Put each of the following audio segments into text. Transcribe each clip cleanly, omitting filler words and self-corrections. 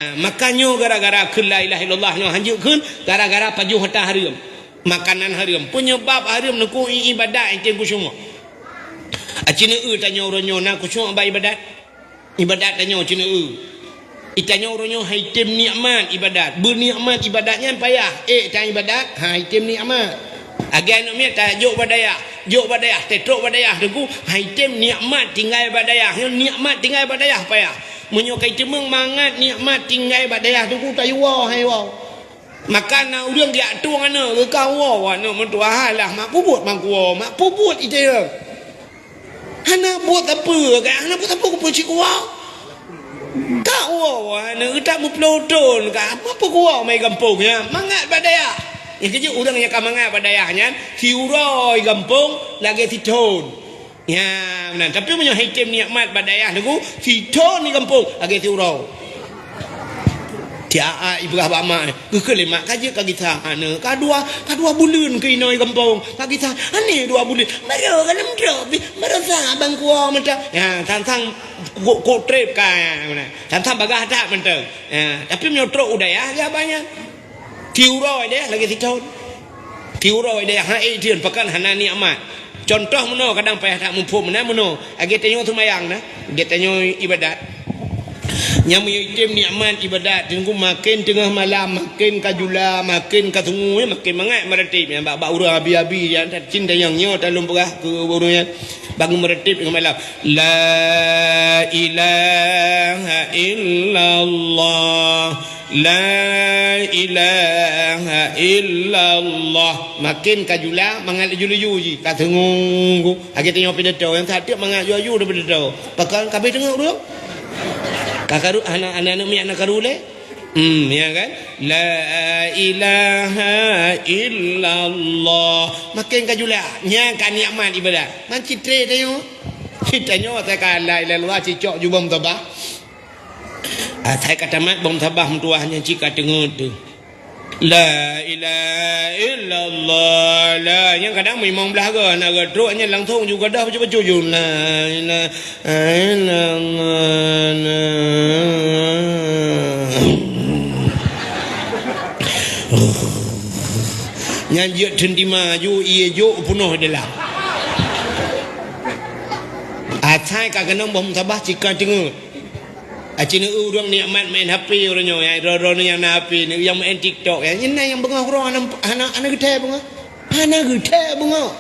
Makannya gara-gara kun la ilaha illallah nya hanjuk kun gara-gara paju hata haram. Makanan haram. Penyebab haram nak ibadat itu ku semua. Acina tanya orangnya nak ku semua ibadat. Ibadat tanya acina itanya orangnya haitim nikmat ibadat. Bernikmat ibadatnya payah. Tanya ibadat, haitim nikmat. Agai nak tak jok badayah. Jok badayah, tetrok badayah deku haitim nikmat tinggal badayah. Nikmat tinggal badayah payah. Menyokai cemeng mangat nikmat tinggal badayah tu ku tayu wah hai wah. Makan na urang dia tu ana ke kau wah ana mentua halah mak puput mak ku mak puput ite. Hana buat apa ke? Hana buat apa ku puci ku wah. Kau wah ana tak mu pelodon ke apa ku wah mai kampungnya mangat badayah. Yang kerja urang yang mangat badayahnya hiuroi kampung lagi titon. Ya, benar. Tapi punya hitam nikmat badayah tu, kita ni kampung agak tiurau. Dia ibrah bamak, kekelemak kaje ka kita ana, kadua bulan ke inoi kampung. Ka kita, ani 2 bulan. Maro kan mendrobi, maro sa bang kuah menta. Ya, tantang ko trip ka mana. Tantang bagah tak menta. Ya, tapi menyotrok udaya dia banyak. Tiurau dia lagi titon. Tiurau dia hai dia pakan hana nikmat. Contoh mana kadang payah tak mampu mana agi tanya semayang nah dia tanya ibadat yang mengitim nikmat ibadat tunggu makin tengah malam makin kajula makin katungu makin mangat meretip yang bak urang abi-abi yang cinta yang nyo dalam perah ke urangnya bangun meretip tengah malam la ilaha illallah la ilaha illallah makin kajula mangat julu-julu ka tengunggu agi tengok pidato yang tak mangat ju-ju dah pidato pakal kabeh tengok urang kakaru anak-anak mi anak karule ya kan la ilaha illallah makin kajula nya kan nikmat ibadat man citre tengok tengok tak la ilaha illallah cicok jubam tabah saya kata mat bom tabah mentuahnya jika dengar tu la ilaha illallah la yang kadang memang belaga nak gedruknya langsung juga dah baca-baca ju la ilaha illallah nyanjut dendima ju ia ju penuh dalam saya kata bom tabah jika dengar acina urang nikmat main HP orangnya yang ro-ro yang na HP ni yang main TikTok yang ini yang bengah orang anak gede bengah anak gede bengah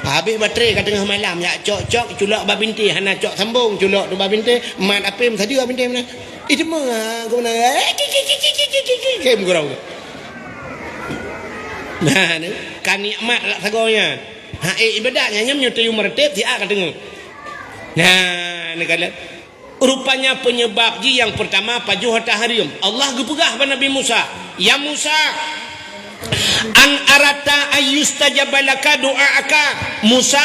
habis baterai kat tengah malam ya cok culak babinti hana cok sambung culak tu babinti mat apem tadi babinti mana itu mah ke mana kem kurang nah ni kan nikmat lah sagonya ibadatnya nyam nyotayu meretep dia kat tengah nah ni kalian rupanya penyebab yang pertama pajuh hata harim Allah gepegah pada Nabi Musa ya Musa an arata ayustajabalaka doaaka Musa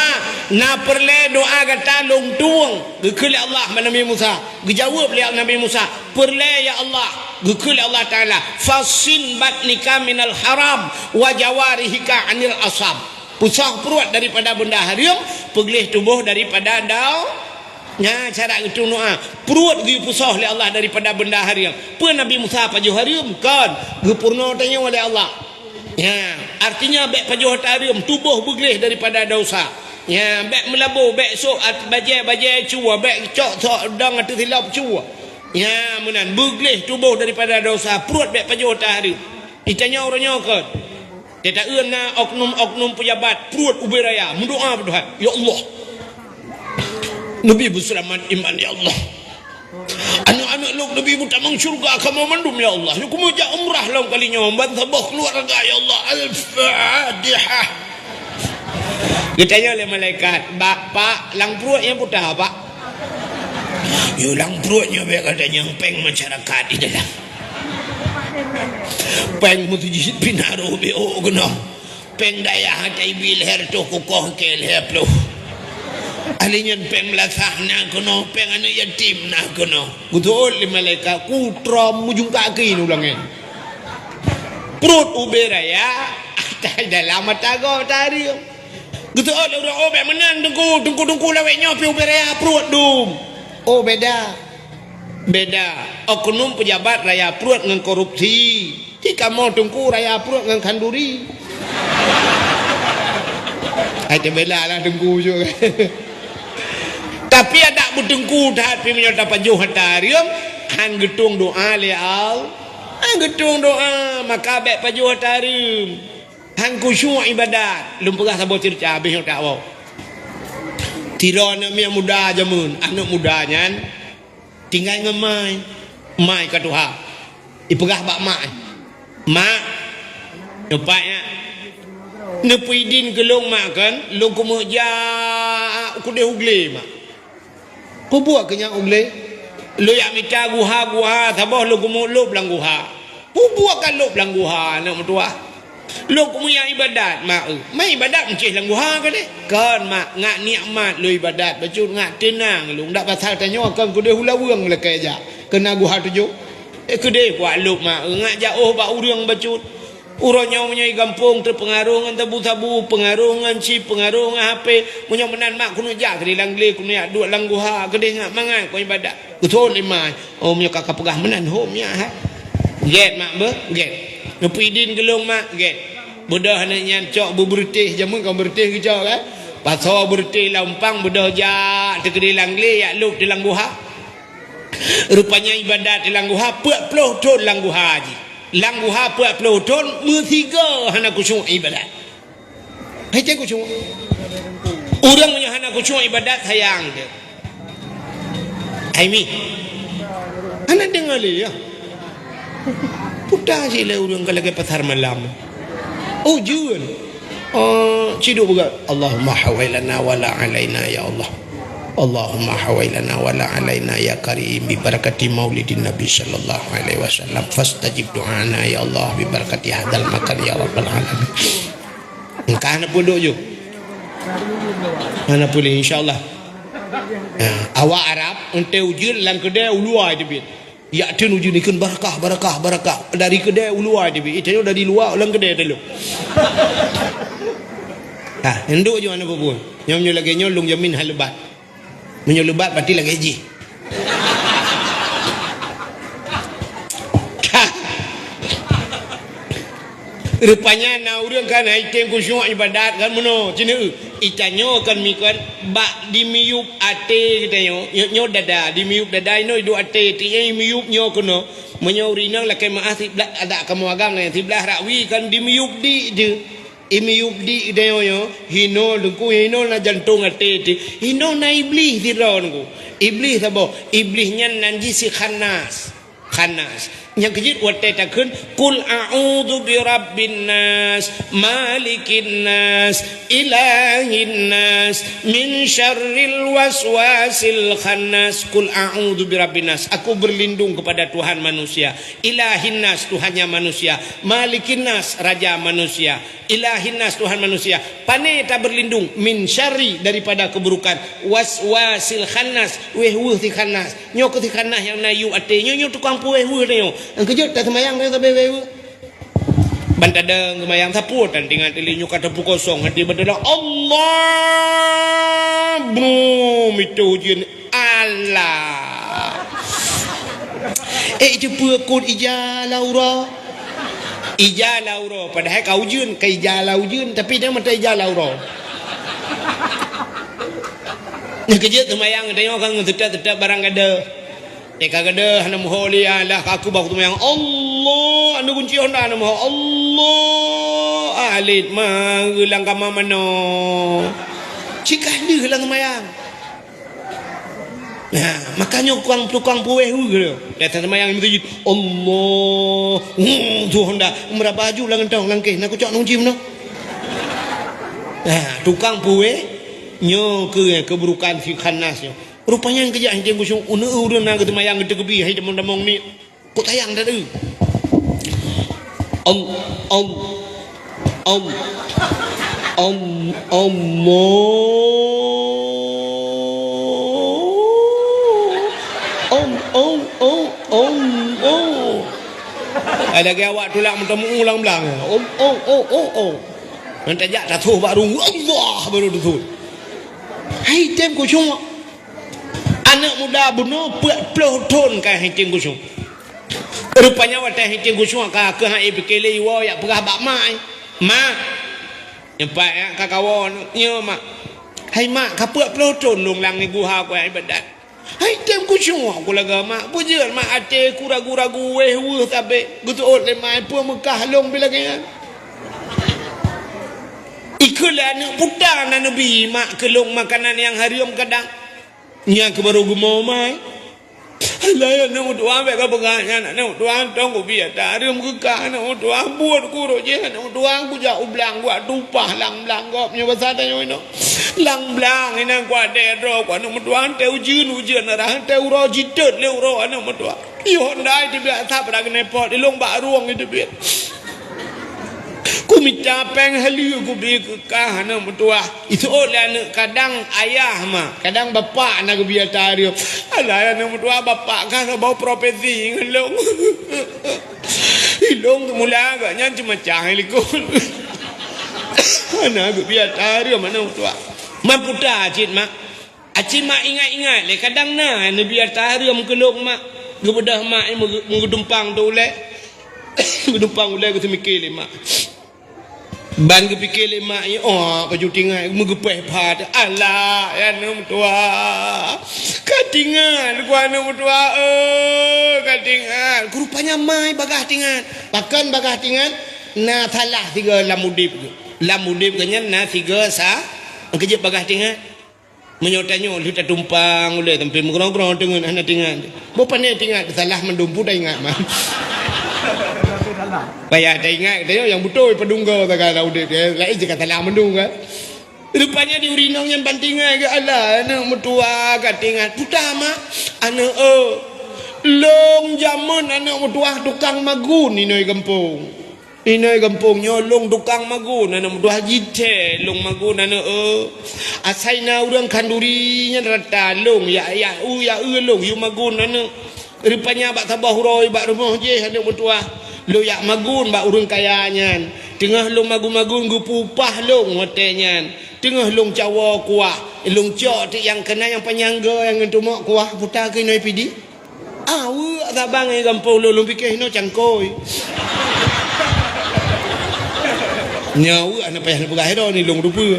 na perle doa kata long tuang gekul Allah pada Nabi Musa gejawab oleh Nabi Musa perle ya Allah gekul Allah taala fasin batnika minal haram wa jawarihika anil asab pusah perut daripada benda haram pegelih tubuh daripada dau nya cara itu doa perut gi pusah oleh Allah daripada benda haram pe Nabi Musa pajuh haram kan gepurna tanya oleh Allah ya artinya bek pajuh haram tubuh beglih daripada dosa ya bek melabur bek sok bajai cua bek cok dang atu silap cua ya menan beglih tubuh daripada dosa perut bek pajuh haram ditanya orangnya kan dia tak euna oknum pejabat perut ubiraya mendoa berdoa ya Allah Nabi berselamat iman ya Allah anak-anak lu Nabi mutamang syurga kamu mandum ya Allah aku mau jak umrah long kalinya bantabah keluarga ya Allah al-fatihah ditanya oleh malaikat pak lang perut yang putih pak yo lang perutnya be katanya peng masyarakat di dalam peng mutujid pinaro be kena peng daya hatai bil her to kokoh kel her plo alinyan peng melasah na kono peng anu yatim na kono betul li malaikat kutram mujung kaki ni ulangnya perut uberaya tak dalam mata go tadi betul orang obek menang tunggu laweknya pi uberaya perut dum oh beda Beda oknum pejabat raya perut dengan korupsi. Ti kamu tungku raya perut dengan kanduri. Ada bela lah tungku juga. Tapi ada butungku dah pi menyota pajuh hatarium han getung doa leal. Han getung doa maka baik pajuh hatarium. Han khusyuk ibadat. Lum pegah sabo cerita habis tak tahu. Tirana mi muda jamun, anak mudanya tinggal ngemai. Mai ka Tuhan. Ipegah bak mak. Mak nepatnya nepuidin gelong makan lu kemuja aku deh ugle mak ku buat kenya ugle lu yak mita guha sabah lu kemu lu belang guha ku buat kan lu belang guha nak mertua lu kemuya ibadat mak mai ibadat mencih lang guha kan kan mak ngak nikmat lu ibadat bacun ngak tenang lu ndak pasal tanya kan ku deh hulawang le kaja kena guha tuju ku deh buat lu mak ngak jauh ba urang bacun urangnya menyai gampung terpengaruh dengan tabu-tabu pengaruh dengan chip pengaruh dengan HP punya menan mak kuno jak di langle kuno ya dua langguha gede ngak mangan ko ibadat betul imai oh punya kakak pegah menan home nya ha get mak be get ngepidin gelung mak get bedah nak nyancok berbertih jamun kau bertih kejau kan pasal bertih lampang bedah jak tegedi langle ya lup di langguha rupanya ibadat di langguha puak ploh ton langguha haji langguha puak ploh ton bertiga hana khusyuk ibadat hai cek khusyuk orang punya hana khusyuk ibadat sayang dia Aimi hana dengar le ya putar je lah orang kalau ke pasar malam oh jual ciduk juga Allahumma hawailana wala alaina ya Allah Allahumma hawailana wala alaina ya karim bi barakati maulidin nabi sallallahu alaihi wasallam fastajib doana ya Allah bi barakati hadal makan ya rabbal alamin kana pun dojo mana boleh insyaallah awak Arab ente ujil lang kedai ulua debit ya tin ujil ikan barakah dari kedai ulua debit itu dari luar lang kedai dulu enduk je mana pun nyom lagi nyolong jamin halebat menyulubat pati lagi ji rupanya na urang kan item khusyuk ibadat kan mono cina itanyo kan mikon bak dimiyup ate kita nyo dada dimiyup dada ino idu ate ti miyup nyo kono menyorina la ke maah tiblah ada kamu agang tiblah rawi kan dimiyup di je imiyup di deyo hino dengku hino na jantung ate ti hino na iblis di ronku iblis sabo iblisnya nanjisi khanas yang kejit wate takun kul a'udzu bi rabbin nas malikin nas ilahin nas min syarril waswasil khannas kul a'udzu bi rabbin nas aku berlindung kepada Tuhan manusia ilahin nas Tuhannya manusia malikin nas raja manusia ilahin nas Tuhan manusia pane ta berlindung min syarri daripada keburukan waswasil khannas weh ti khannas nyok ti khannas yang nayu ate nyo tukang pueh nyo kejut tak semayang dia sampai wewe bantadeng semayang sapu dan tinggal telinyu kata pukul kosong hati berdoa Allah bro itu ujian Allah jumpa kod ija laura padahal kau ujian ke ija ujian tapi dia mata ija laura kejut semayang dia orang tetap barang ada kagada hana moholi Allah aku bau yang Allah anu kunci honda anu moho Allah alit mah ulang kama mano cikah di ulang mayang nah makanya tukang pueh gitu datang mayang itu Allah tu honda umrah baju lang entong langkeh nak cok nungci mano nah tukang pueh nyo keburukan si khanasnya rupanya yang kejak yang kusung urun na ketemu yang gede kebi hai demong demong ni kok tayang dah tu ada ke awak tulak mentemu ulang belang nanti jak dah tu baru Allah baru tu hai tem kusung Anak muda bunuh 40 tahun kan hecing gusung. Rupanya wadah hecing gusung ka ke hai pikele wo ya perah bak mai. Mak. Nyampai ya kakawon nya mak. Hai mak ka 40 tahun long lang ni guha ko ai badat. Hai tem gusung aku laga mak. Bujur mak ate ku ragu-ragu weh tabe. Gutu ot le mai pu Mekah long bila kan. Ikulah anak putang Nabi mak kelong makanan yang haram kadang. Nya ke baru gumo mai. Alah nak doa baik ka pegahnya nak doa tong ku biar haram ke ka nak doa buat ku ro je nak doa ku ja ublang buat tupah lang blang gop nya bahasa tanya ino. Lang blang ina ku ade ro ku nak doa te ujian arah te ro jitet le ro nak doa. Yo ndai ti biasa pada kene pot di long bak ruang itu biar. Ku minta peng hali ku bi ke kah na mutua itu oleh kadang ayah mah kadang bapak nak biar tario alah na mutua bapak kan bau profesi ngelong ilong tu mula agaknya cuma cah likul anak biar tario mana mutua maputa acit mak ingat le kadang na biar tario mkelong mak gebedah mak mengudumpang tu le mengudumpang le ku mikir le mak ban ke fikir lemak ni baju tinggal megepeh pad alah ya nom tua katingan ku nom tua katingan rupanya mai bagah tingan pakan bagah tingan na thalah tiga lamudip kenya na tiga sa kejep bagah tingan menyotanyo lu tak tumpang oleh tempe mengrong-grong dengan anak tingan bo pandai tingan salah mendumpu dah ingat mah Bayar dah ingat dia yang betul pedungga tak kalau dia lain je kata lah mendung kan. Rupanya di urinong yang bantingan ke alah anak mertua katingan putama anak long jamun anak mertua tukang magun inoi kampung. Inoi kampung nyolong tukang magun anak mertua jite long magun anak asaina urang kandurinya rata long ya long yu magun anak. Rupanya bak tabah huroi bak rumah je anak mertua. Lo yak magun bak urang kayanya tengah long magun-magun gu pupah long hotenya tengah long cawa kuah long cok yang kena yang penyangga yang entumak kuah putar ke noi pidi awu abang ai gampau lo fikir no cangkoi nyawu anak payah pegah ro ni long rupa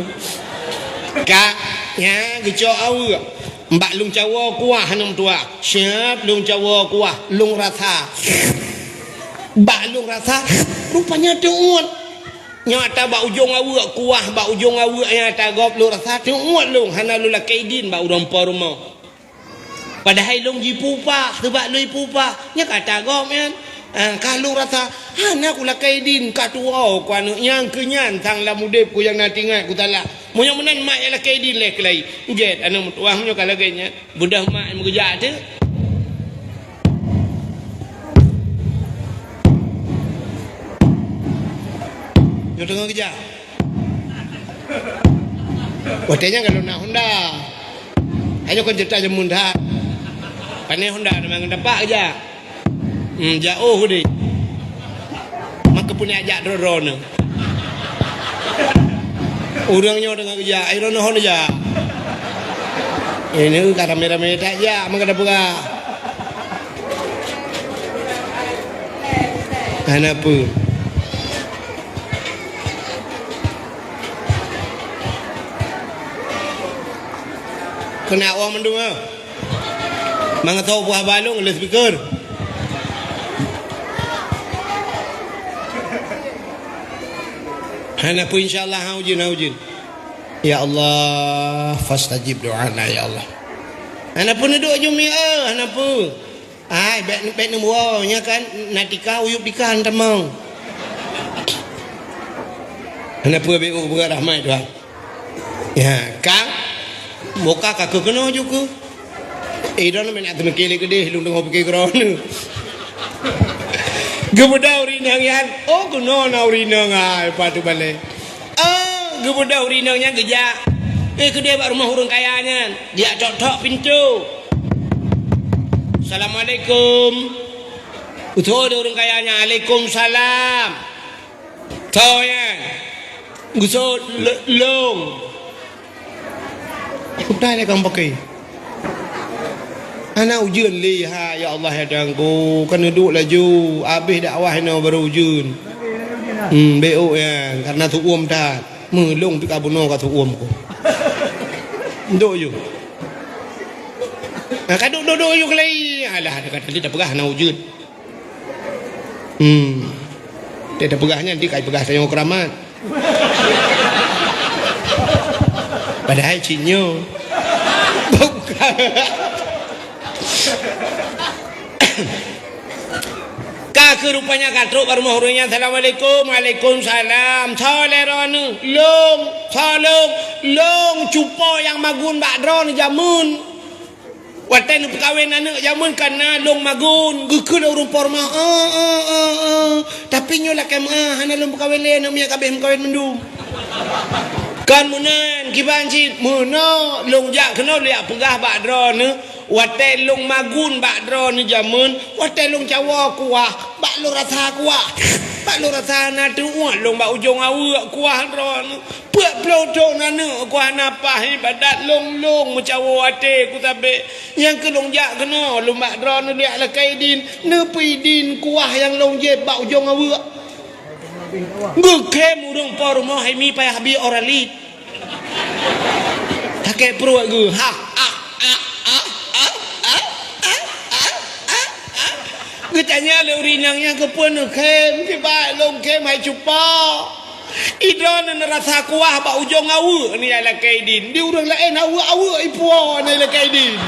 kak nya gecok awu mbak long cawa kuah hanam tua siap long cawa kuah long rasa Balung rasa rupanya tuut nyata ba ujung awak kuah ba ujung awak nyata gop lu rasa tuut long hana lu la kaidin ba urang rumah padahal long ji pupa sebab lu pupa nya kata gop men kalau rasa hana ku la kaidin katua ku anu yang kenyan tang la mudep ku yang natingat ku tala monya menan mak la kaidin le kelai jet anu tuah nya kala genya budak mak mengeja tu tengah kerja. Watenya kalau nak Honda. Hanya kon cerita jemun dah. Pane Honda memang dapat aja. Jauh ni. Maka punya ajak drone. Orangnya tengah kerja, iron Honda aja. Ini kata merah-merah tak aja, maka ada buka. Kenapa? Kena awak mendung ah. Mangatau buah balung le speaker. Hana pun insyaallah haujin. Ya Allah, fastajib doana ya Allah. Hana pun duduk jumi hana pun. Ai bet nombor nya kan natika uyup dikan temang. Hana pun BU berat rahmat Tuhan. Ya, Kang Boka kakak kena juga. Dah nak nak tengok kele gede, lu tengok pergi kerana. Gebuda urinang yan, kena na urinang patu balik. Gebuda urinangnya gejak. Kedai bak rumah orang kayanya, dia tok pintu. Assalamualaikum. Utuh ada orang kayanya, Waalaikumsalam. Tahu ya? Gusut long. Kuda ni kang pakai. Ana ujian liha ya Allah ya dangku kena duduk laju habis dakwah no baru ujian. BO ya karena tu dah melong pi kabuno ka tu ko. Nduk yo. Nah kaduk duduk yo kelai. Alah dekat tadi dah pegah na ujian. Dia dah pegahnya nanti kai pegah saya keramat. Padahal cinyo. Bukan. Kaki rupanya katruk baru mahurnya. Assalamualaikum. Waalaikumsalam. Toleran long cupo yang magun bakdron jamun. Watan perkahwin anak jamun karena long magun. Gekul urung porma. Tapi nyolah kem hana long perkahwin le namanya kabeh perkahwin mendum. Kan munan kibanci muno long jak kena liak pegah bakdron. Watai long magun bakdro ni jamun, watai long cawa kuah, bak lo rasa kuah, bak lo rasa na tu long bak ujung awak kuah dron, puak pelotong nana kuah napa ibadat long mencawa watai ku tabe, yang ke long jak kena long bakdro ni liak lakai din, nepi din kuah yang long je bak ujung awak, gukem urung por mo hai mi payah bi oralit, take perut gu Tanya le urinangnya ke pun kem tiba long kem hai cupa idron na rasa kuah ba ujung awu ni ala kaidin di urang lain awu ipuo ni ala kaidin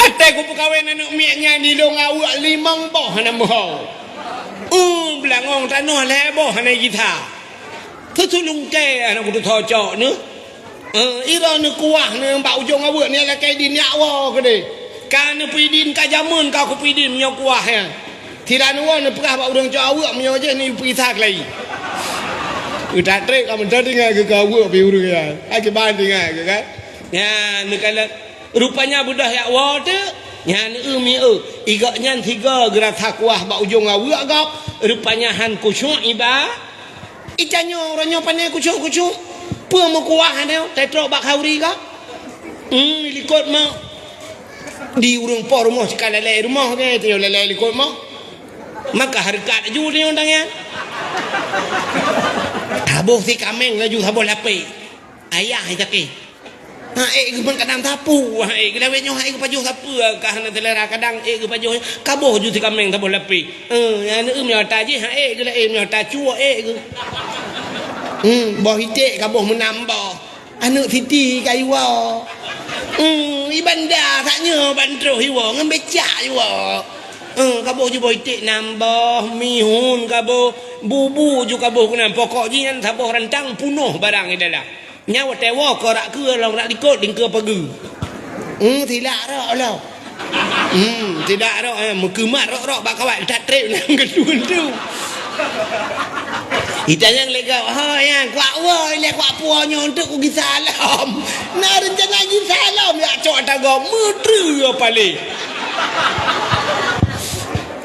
ate ku pekawin anak miaknya di long awu limang boh na mo belangong tanah le boh na gita tu lung ke anak ku thocok ni ira ni kuah ni mbak ujung awak ni ala kaidin nyawa ke de kan pidin ka jamun ka ku pidin punya kuah ya tidak nuan ni perah mbak ujung awak punya je ni pisak lagi udah trek kamu dengar ke awak pi urang ya ai ban dengar ke kan ya ni kala rupanya budah ya wa tu nya ni mi igaknya tiga gerak kuah mbak ujung awak gak rupanya han kusyuk iba icanyo orangnya pandai kusyuk Pua mau kuah ni, tetrok bak hauri ka? Likut mak. Di urung por rumah sekali lelai rumah ni, tu lelai likut mak. Maka harga ju ni orang ya. Tabuh si kameng laju tabuh lapi. Ayah jaki. Ke pun kadang tapu. Kita wenyo ke pajuh tapu. Kahana telera kadang ke pajuh. Kabuh ju si kameng tabuh lapi. Yang ni mnyata je. Ke la mnyata cua ke. Boh hitik kabuh menambah anak titi kaiwa ibanda taknya bandroh iwa ngembecak iwa kabuh je boh hitik nambah mihun kabuh bubu ju kabuh kena pokok je yang sabuh rantang punuh barang ni dalam nyawa tewa ko rak ke long rak dikot dingke pagi tidak rak lah tidak rak mengkemat rak bak kawat tak trip nang gedun tu Ita yang lega yang kuat le kuat puanya untuk ku salam. Nah rencana salam ya cok tago mudru apa le.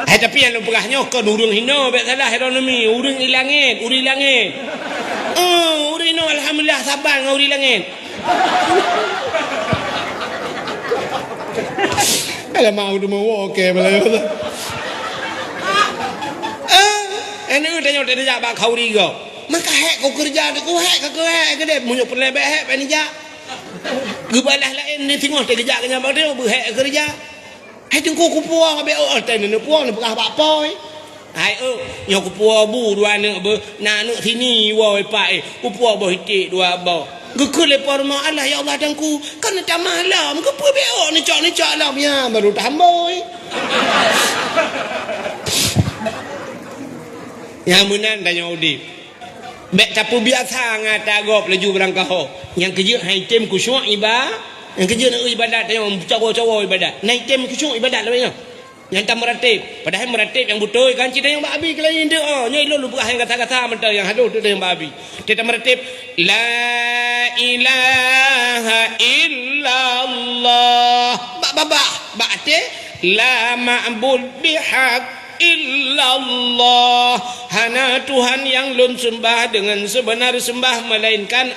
Tapi yang lepahnya kan urung hino bet salah heronomi urung ilangit uri langit. Uri no alhamdulillah sabar ngau uri langit. Kalau mau tu mau okey boleh. Anu tanya dia jak bak khauri go. Maka hek kau kerja tu hek ke dia munyo pelebek hek pani jak. Gebalah lain ni tengok dia kerja dengan bak dia hek kerja. Hai tengku ku puang be ten ni puang ni bekah bak poi. Hai nyo ku puang bu dua anak be na anak sini woi pak ku puang bo hitik dua bo. Gekul lepar ma Allah ya Allah dangku kan dah malam ke pu be ni cak lah ya baru tamboi. Yang munan tanya udip. Bek tapu biasa ngata gop laju berangkah. Yang kerja hai tem kusyuk ibadah. Yang kerja nak ibadat tanya cawa-cawa ibadat. Naik tem kusyuk ibadat lah. Yang tak meratib. Padahal meratib yang betul kan cerita yang babi ke lain dia. Nyai lu lupa yang kata-kata mentah yang halu tu yang babi. Cerita meratib la ilaha illallah. Bak te la ma'bud bihaq illallah, hana Tuhan yang lun sembah dengan sebenar sembah melainkan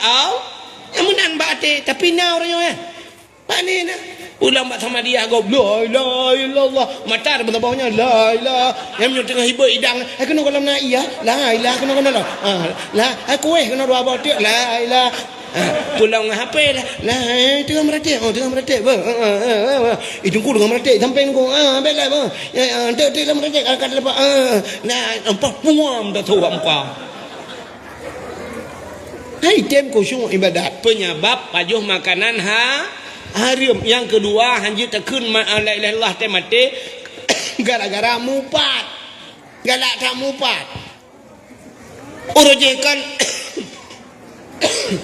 Yang menan bate tapi now orangnya ya. Pane na. Ulang bak sama dia go la ilaha illallah. Mata ada bawahnya la ilaha. Yang tengah hibur idang. Aku nak kolam na iya. La ilaha kena la. La aku kena dua batu la ilaha. Pulang HP lah. Lah tengah meratik. Oh tengah meratik. Hidungku dengan meratik sampai aku. Belah bah. Ya tengah meratik akan lepas. Nah nampak puam dah tahu apa. Hai tem khusyuk ibadat penyebab pajuh makanan haram. Yang kedua hanji tekun la ilaha illallah teh mati gara-gara mupat. Galak tak mupat.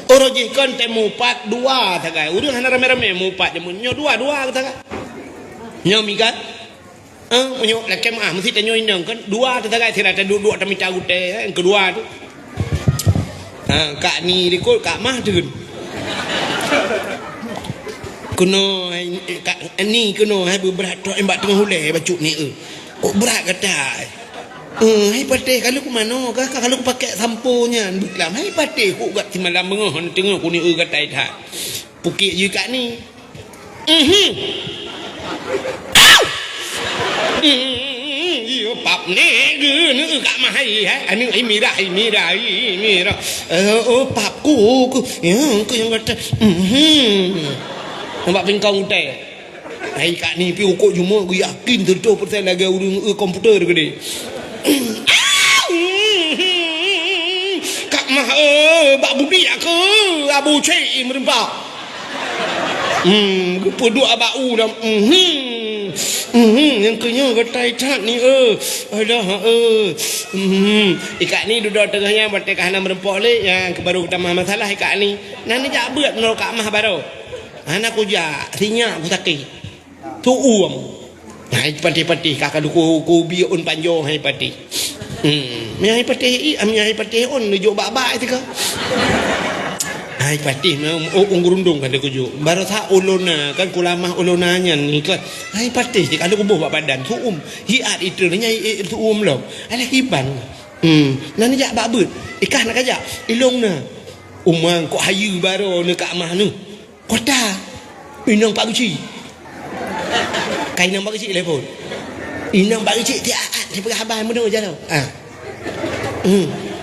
Urujihkan teh mupat dua tagai. Urang hana rame-rame mupat je nyo dua tagai. Nyo mikat. Nyo lakem mesti teh nyo indang kan dua tagai tidak ada dua tami tahu teh yang kedua tu. Kak ni dikul kak mah tu. Kuno ni kuno hai berat tok embak tengah hulai bacuk ni kok berat kata hai patih kalau ku mano kah kalau ku pakai samponya buklam hai patih ku gat malam bengah tengah ku ni kata dah pukik je kat ni iyo pap ni ge ni kat mah hai ani mira oh pap ku ya ku yang kata nampak pingkong teh. Hai kat ni pi ukur cuma aku yakin 100% lagi urang komputer ke dia. Kak mah bak budi aku abu cek merempak. Peduk abak u dah. Yang kenya ketai cat ni adah ikat ni duduk tengahnya batik kahana merempak le yang baru kita masalah ikat ni. Nani jak berat nol kak mah baru. Anak ku ja sinya ku sakit tu hai patih kakak ku biun panjang hai patih hai patih hai patih on jo bak tu ke hai patih ngurundung kan ku jo baru sa ulona kan ku lamah ulonanya ni kan hai patih kalau ku buh badan tu hiat itu nya tu lo ala hiban nani jak bak bet ikah nak ajak ilongna umang kok hayu baru dekat mah nu kota inang pak kecil kain nang pak kecil telefon inang pak kecil tiap dia pergi habai mudah je tau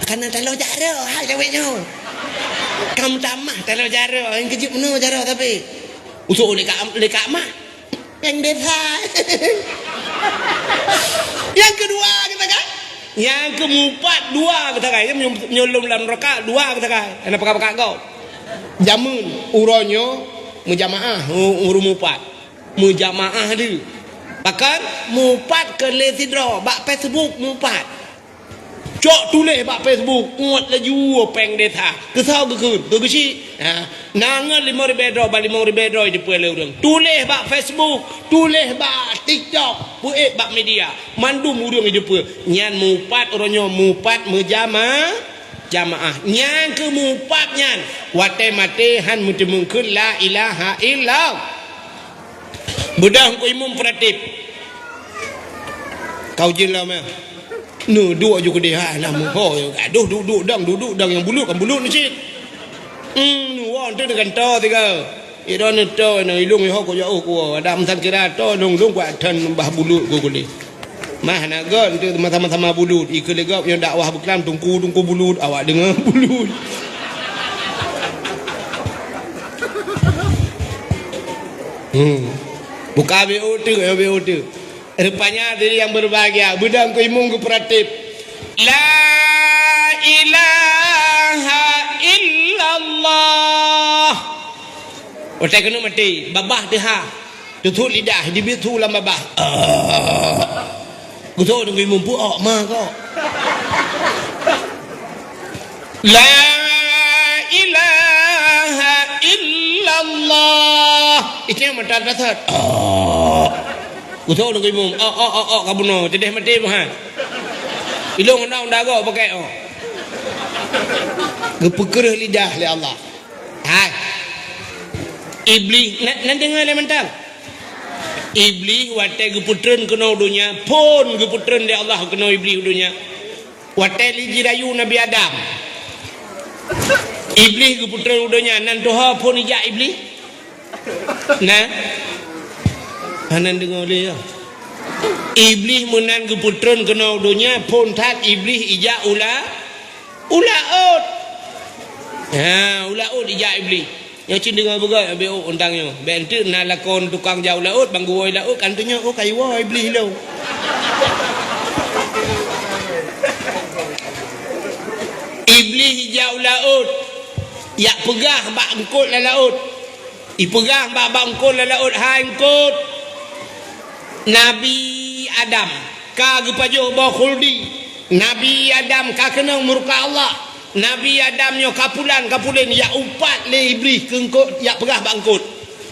kerana talau jara hal caweknya kamu tamah talau jara yang kecil mana jara tapi usuk lekat mak yang desa yang kedua kita kan yang keempat dua kita kan menyolong dalam rakaat dua kita kan ada pakak-pakak kau jamun uronyo mujamaah mupat mujamaah dia bahkan mupat ke lesidro bak Facebook mupat cok tulis bak Facebook ngot laju peng data kesau ke si nangan 5,000 dolar bak 5,000 dolar di pulau orang tulis bak Facebook tulis bak TikTok buat bak media mandum urang di pulau nyan mupat orangnya mupat mujamaah jamaah yang keempat nyan wate mate han mutemungkun la ilaha illallah budah ku imum pratip kau jelah mah nu dua juga dia lah ho aduh duduk dang yang bulut kan bulut ni cik nu wan tu dengan to tiga ira ni to na ilung ho ko jauh ko ada amsan kira to dong kuat tan bah bulut ko ni mah nak gon tu sama-sama bulut ikut legap yang dakwah berkelam tungku bulut awak dengar bulut buka BO tu rupanya diri yang berbahagia budang ku imung ku pratip la ilaha illallah otak kena mati babah dia tutup lidah dibitu lam babah ku tahu dengan imam puak mah kau la ilaha illallah itu yang mata dasar ku tahu dengan imam kabuno tedeh mati mah ilong undang dago pakai gepekerah lidah oleh Allah hai iblis nak dengar elemental iblis watai geputren kena dunia pun geputren dia Allah kena iblis dunia watai liji rayu Nabi Adam Iblis ke putra udonya nan doha pun ijak iblis. Nah. Hanan dengar dia. Iblis menan ke putra kena udonya pun tat iblis ijak ulaut. Ha, ulaut ijak iblis. Yang cin dengar begai be undangnya. Be ente nak lakon tukang jauh laut bang goi laut kantunya kai wa iblis lo. Iblis hijau laut. Ya pegah bak engkut la laut. I pegah bak engkut la laut hai engkut. Nabi Adam ka gepajo ba khuldi. Nabi Adam ka kena murka Allah. Nabi Adam nyo kapulan ya upat le iblis ke engkut ya pegah bak engkut.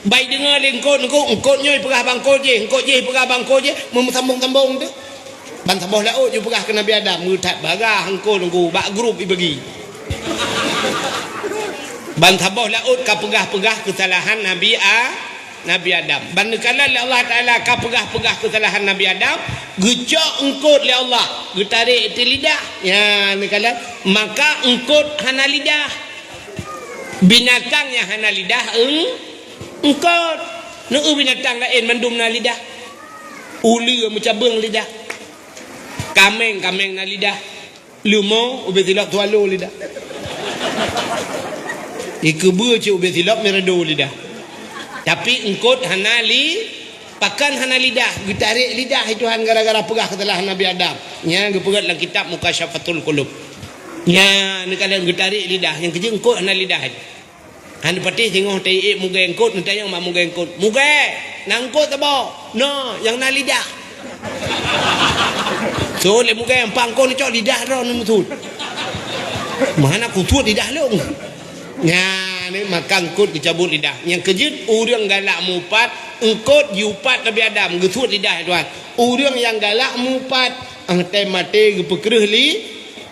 Baik dengar le engkut nyo pegah bak engkut je pegah bak engkut je memsambung-sambung tu. Ban sabah laut je pegah ke Nabi Adam ngutat bagah engkut bak grup i bagi. Ban sabah laut ka pegah-pegah kesalahan Nabi Adam. Ban kala Allah Taala ka pegah-pegah kesalahan Nabi Adam, gecok engkut le Allah, getarik ti lidah. Ya ni kala maka engkut hana lidah. Binatang yang hana lidah engkut. Nu binatang lain mandumna lidah. Ulu mencabung lidah. Kameng na lidah. Lumo ubetilak tualu lidah. Ikubu ci ubetilak merado lidah. Tapi engkut hanali pakan hana lidah, getarik lidah itu han gara-gara pegah kesalahan Nabi Adam. Nya gepegat dalam kitab Mukasyafatul Qulub. Nya ni kalian getarik lidah, yang kerja engkut hana lidah. Han patih tengok tai muga engkut nutayang mak muga engkut. Muga nangkut tabo. No, yang na lidah. So le muga yang pangkon ni cok lidah ro nutut. Mana ku tut lidah long. Nya ni makan engkut dicabut lidah. Yang kejut urang galak mupat, engkut yupat Nabi Adam getut lidah tuan. Urang yang galak mupat angtai mate gepekreh li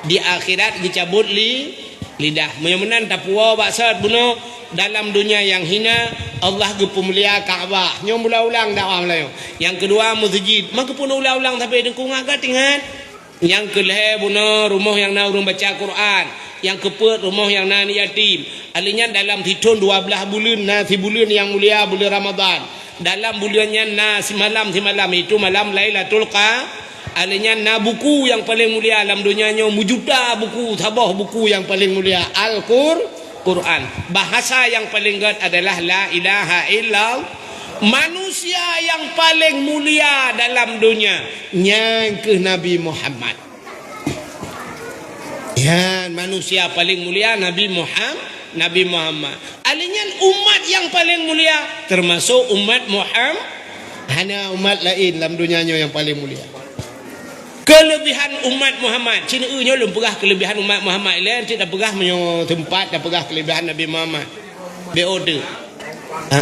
di akhirat dicabut lidah. Menyamanan tapua baksat buno dalam dunia yang hina Allah gepemulia Kaabah. Nyom ulang-ulang dakwah Melayu. Yang kedua masjid. Maka pun ulang-ulang sampai dengkung agak ingat. Yang kelih buno rumah yang na urang baca Quran. Yang keput rumah yang na yatim. Alinya dalam hitun 12 bulan na si bulan yang mulia bulan Ramadan. Dalam bulannya na si malam itu malam Lailatul Qadar. Alinya na buku yang paling mulia dalam dunianya mujuta buku sabah buku yang paling mulia Al-Quran. Bahasa yang paling gad adalah la ilaha illallah. Manusia yang paling mulia dalam dunia yang ke Nabi Muhammad. Ya, manusia paling mulia Nabi Muhammad. Alinya umat yang paling mulia termasuk umat Muhammad. Hanya umat lain dalam dunianya yang paling mulia. Kelebihan umat Muhammad. Cina nya belum pegah kelebihan umat Muhammad lain, tidak pegah menyo tempat dah pegah kelebihan Nabi Muhammad. Be order.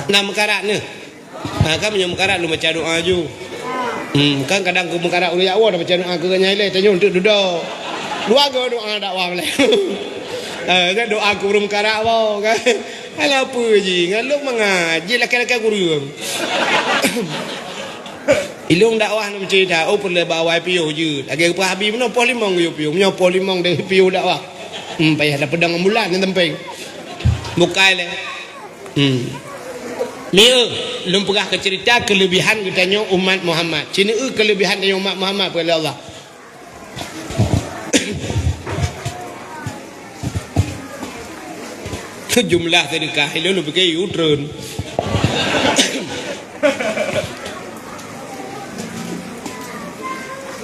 Nam karat ni. Kan menyo karat lu baca doa ju. Kan kadang ku karat ulu ya Allah baca doa ke nyai tanya untuk duduk. Dua go doa dakwah boleh. Kan doa ku rum karat wa kan. Ala apa je ngaluk mengaji laki-laki guru. Ilung dakwah nak cerita perlu bawa piu je. Lagi apa habis mana pol limong yo piu. Menyo pol limong deh piu dakwah. Payah dah pedang ambulan ni tempeng. Bukai le. Ni lum pegah ke cerita kelebihan katanya umat Muhammad. Cina kelebihan dari umat Muhammad pada Allah. Jumlah sedekah lu pakai U-turn.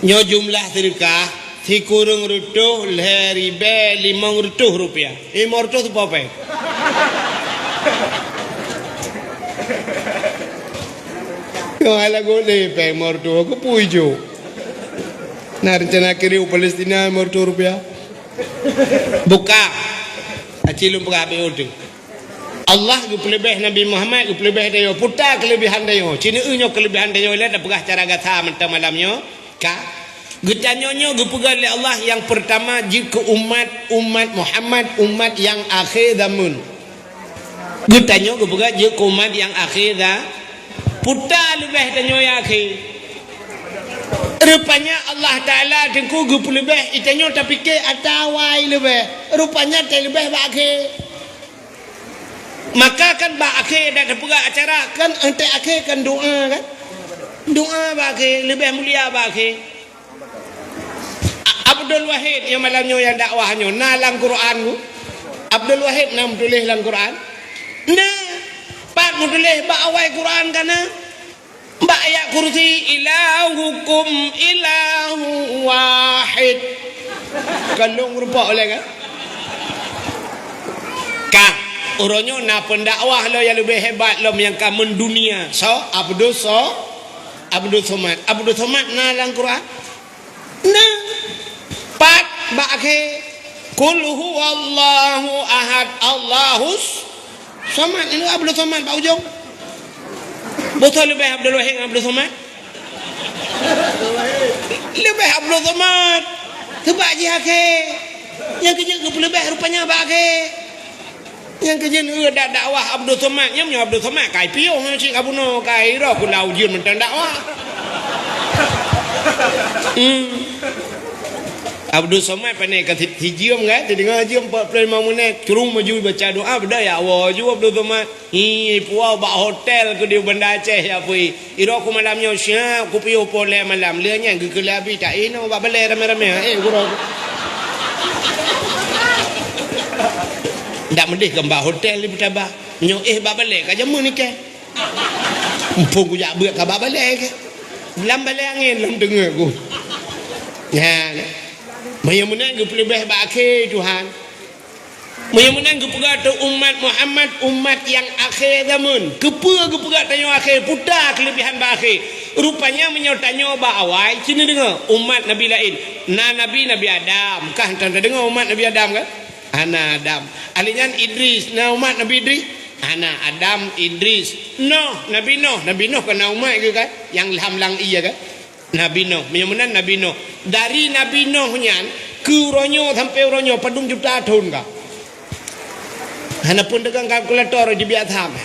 Nyo jumlah sedekah si kurung rutuh ribe 500 rupiah. 500 tu apa? Kau ala gole pe 500 aku pujo. Nah rencana kiri Palestina 500 rupiah. Buka. Acilum perabi udah. Allah lebih Nabi Muhammad lebih dia putar kelebihan dia. Cina nyo kelebihan dia lah dah pegah cara gata mentang malamnya. Ka getanyonyo gepegal oleh Allah yang pertama jika umat Muhammad umat yang akhir zaman. Getanyo gepegal jika umat yang akhir dah putar lebih tanyo yang akhir. Rupanya Allah Ta'ala dengku gup lebih itanyo tapi ke atawai lebih. Rupanya tak lebih akhir. Maka kan ba akhir dah pergi acara kan ente akhir kan doa kan. Doa ba akhir lebih mulia ba akhir. Abdul Wahid yang malamnya yang dakwahnya nalang Quran tu. Abdul Wahid nam tulis dalam Quran. Nah, pak tulis ba awal Quran kana. Ba ayat kursi ilahukum ilahu wahid. Kalau rupa oleh kan. Kak Uronyo na pendakwah lo yang lebih hebat lo yang kamen dunia. So Abdul Somad na dalam Quran. Nah, pat ba'ke kul huwallahu ahad Allahus Somad. Ini Abdul Somad Pak Ujung. Betul lebih Abdul Wahid Abdul Somad. Lebih Abdul Somad. Sebab je akhir. Yang kerja lebih rupanya ba'ke. Yang kerja ni dakwah Abdul Somad nya Abdul Somad kai piu cik abuno kai ro ku lau jin men dakwah. Abdul Somad pandai ka tijium kan jadi ngajium 45 minit curung maju baca doa beda ya Allah ju Abdul Somad hi puau ba hotel ke di Banda Aceh ya pui iro ku malamnya sia ku piu pole malam lenya ge kelabi tak ino ba bale rame-rame guru ndak mendih gambar hotel di Betabah nyo ba balik ka jamu ni ke mumpung ku jak beuk ka ba balik ke lam balik angin lam dengar ku ya mayamunan gu pelebeh ba akhir Tuhan mayamunan gu pegat umat Muhammad umat yang akhir zaman kepa gu pegat tanyo akhir putar kelebihan ba akhir rupanya menyotanyo ba awal cina dengar umat nabi lain nabi Adam kah tanda dengar umat nabi Adam kan ana Adam alinyan Idris na umat Nabi Idris ana Adam Idris Nabi Nuh kena umat ke kan yang lam iya kan Nabi Nuh menyamanan Nabi Nuh dari Nabi Nuh nyan ke ronyo sampai ronyo padung juta tahun ka ana pun dengan kalkulator di biatham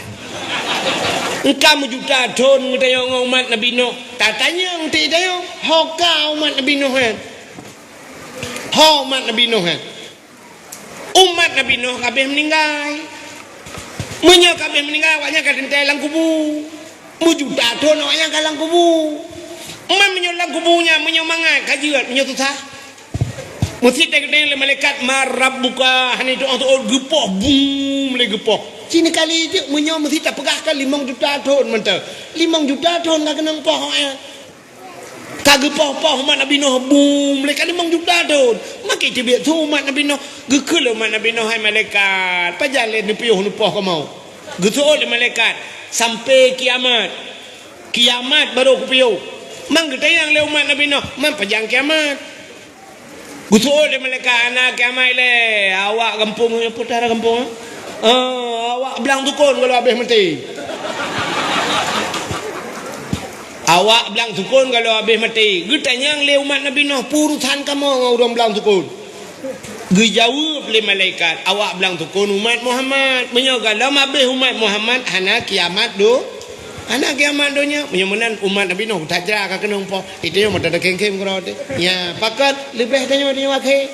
engkau juta tahun ngetayo umat Nabi Nuh tatanya ngeti tayo hoka umat Nabi Nuh kan umat Nabi Nuh kan umat Nabi Nuh kabeh meninggal. Munyo kabeh meninggal awaknya ka dentai lang kubu. Mujuta tahun awaknya ka lang kubu. Man menyo lang kubunya menyo mangat kajian menyo susah. Mesti tegeng le malaikat marabbuka hani doa tu gepoh bum le gepoh. Cini kali je menyo mesti tak pegahkan 5 juta tahun mentah. 5 juta tahun ka kenang poh awaknya. Kagak poh umat Nabi Nuh bum mereka 5 juta tahun maka itu biar tu umat Nabi Nuh gekul umat Nabi Nuh hai malaikat pajalan ni piuh nupoh kau mau getul malaikat sampai kiamat baru ku piuh mang getayang le umat Nabi Nuh mang pajang kiamat getul malaikat anak kiamat le awak kampung putara kampung awak belang tukun kalau habis mati awak belang tukun kalau habis mati. Getanya le umat Nabi Nuh purusan kamu orang belang tukun. Gejawab le malaikat awak belang tukun umat Muhammad. Menyogalam habis umat Muhammad anak kiamat do. Anak kiamat donya menyamanan umat Nabi Nuh tajak ka kena umpo. Itu yang mata kengkem karo de. Ya pakat lebih tanya dia wakhe.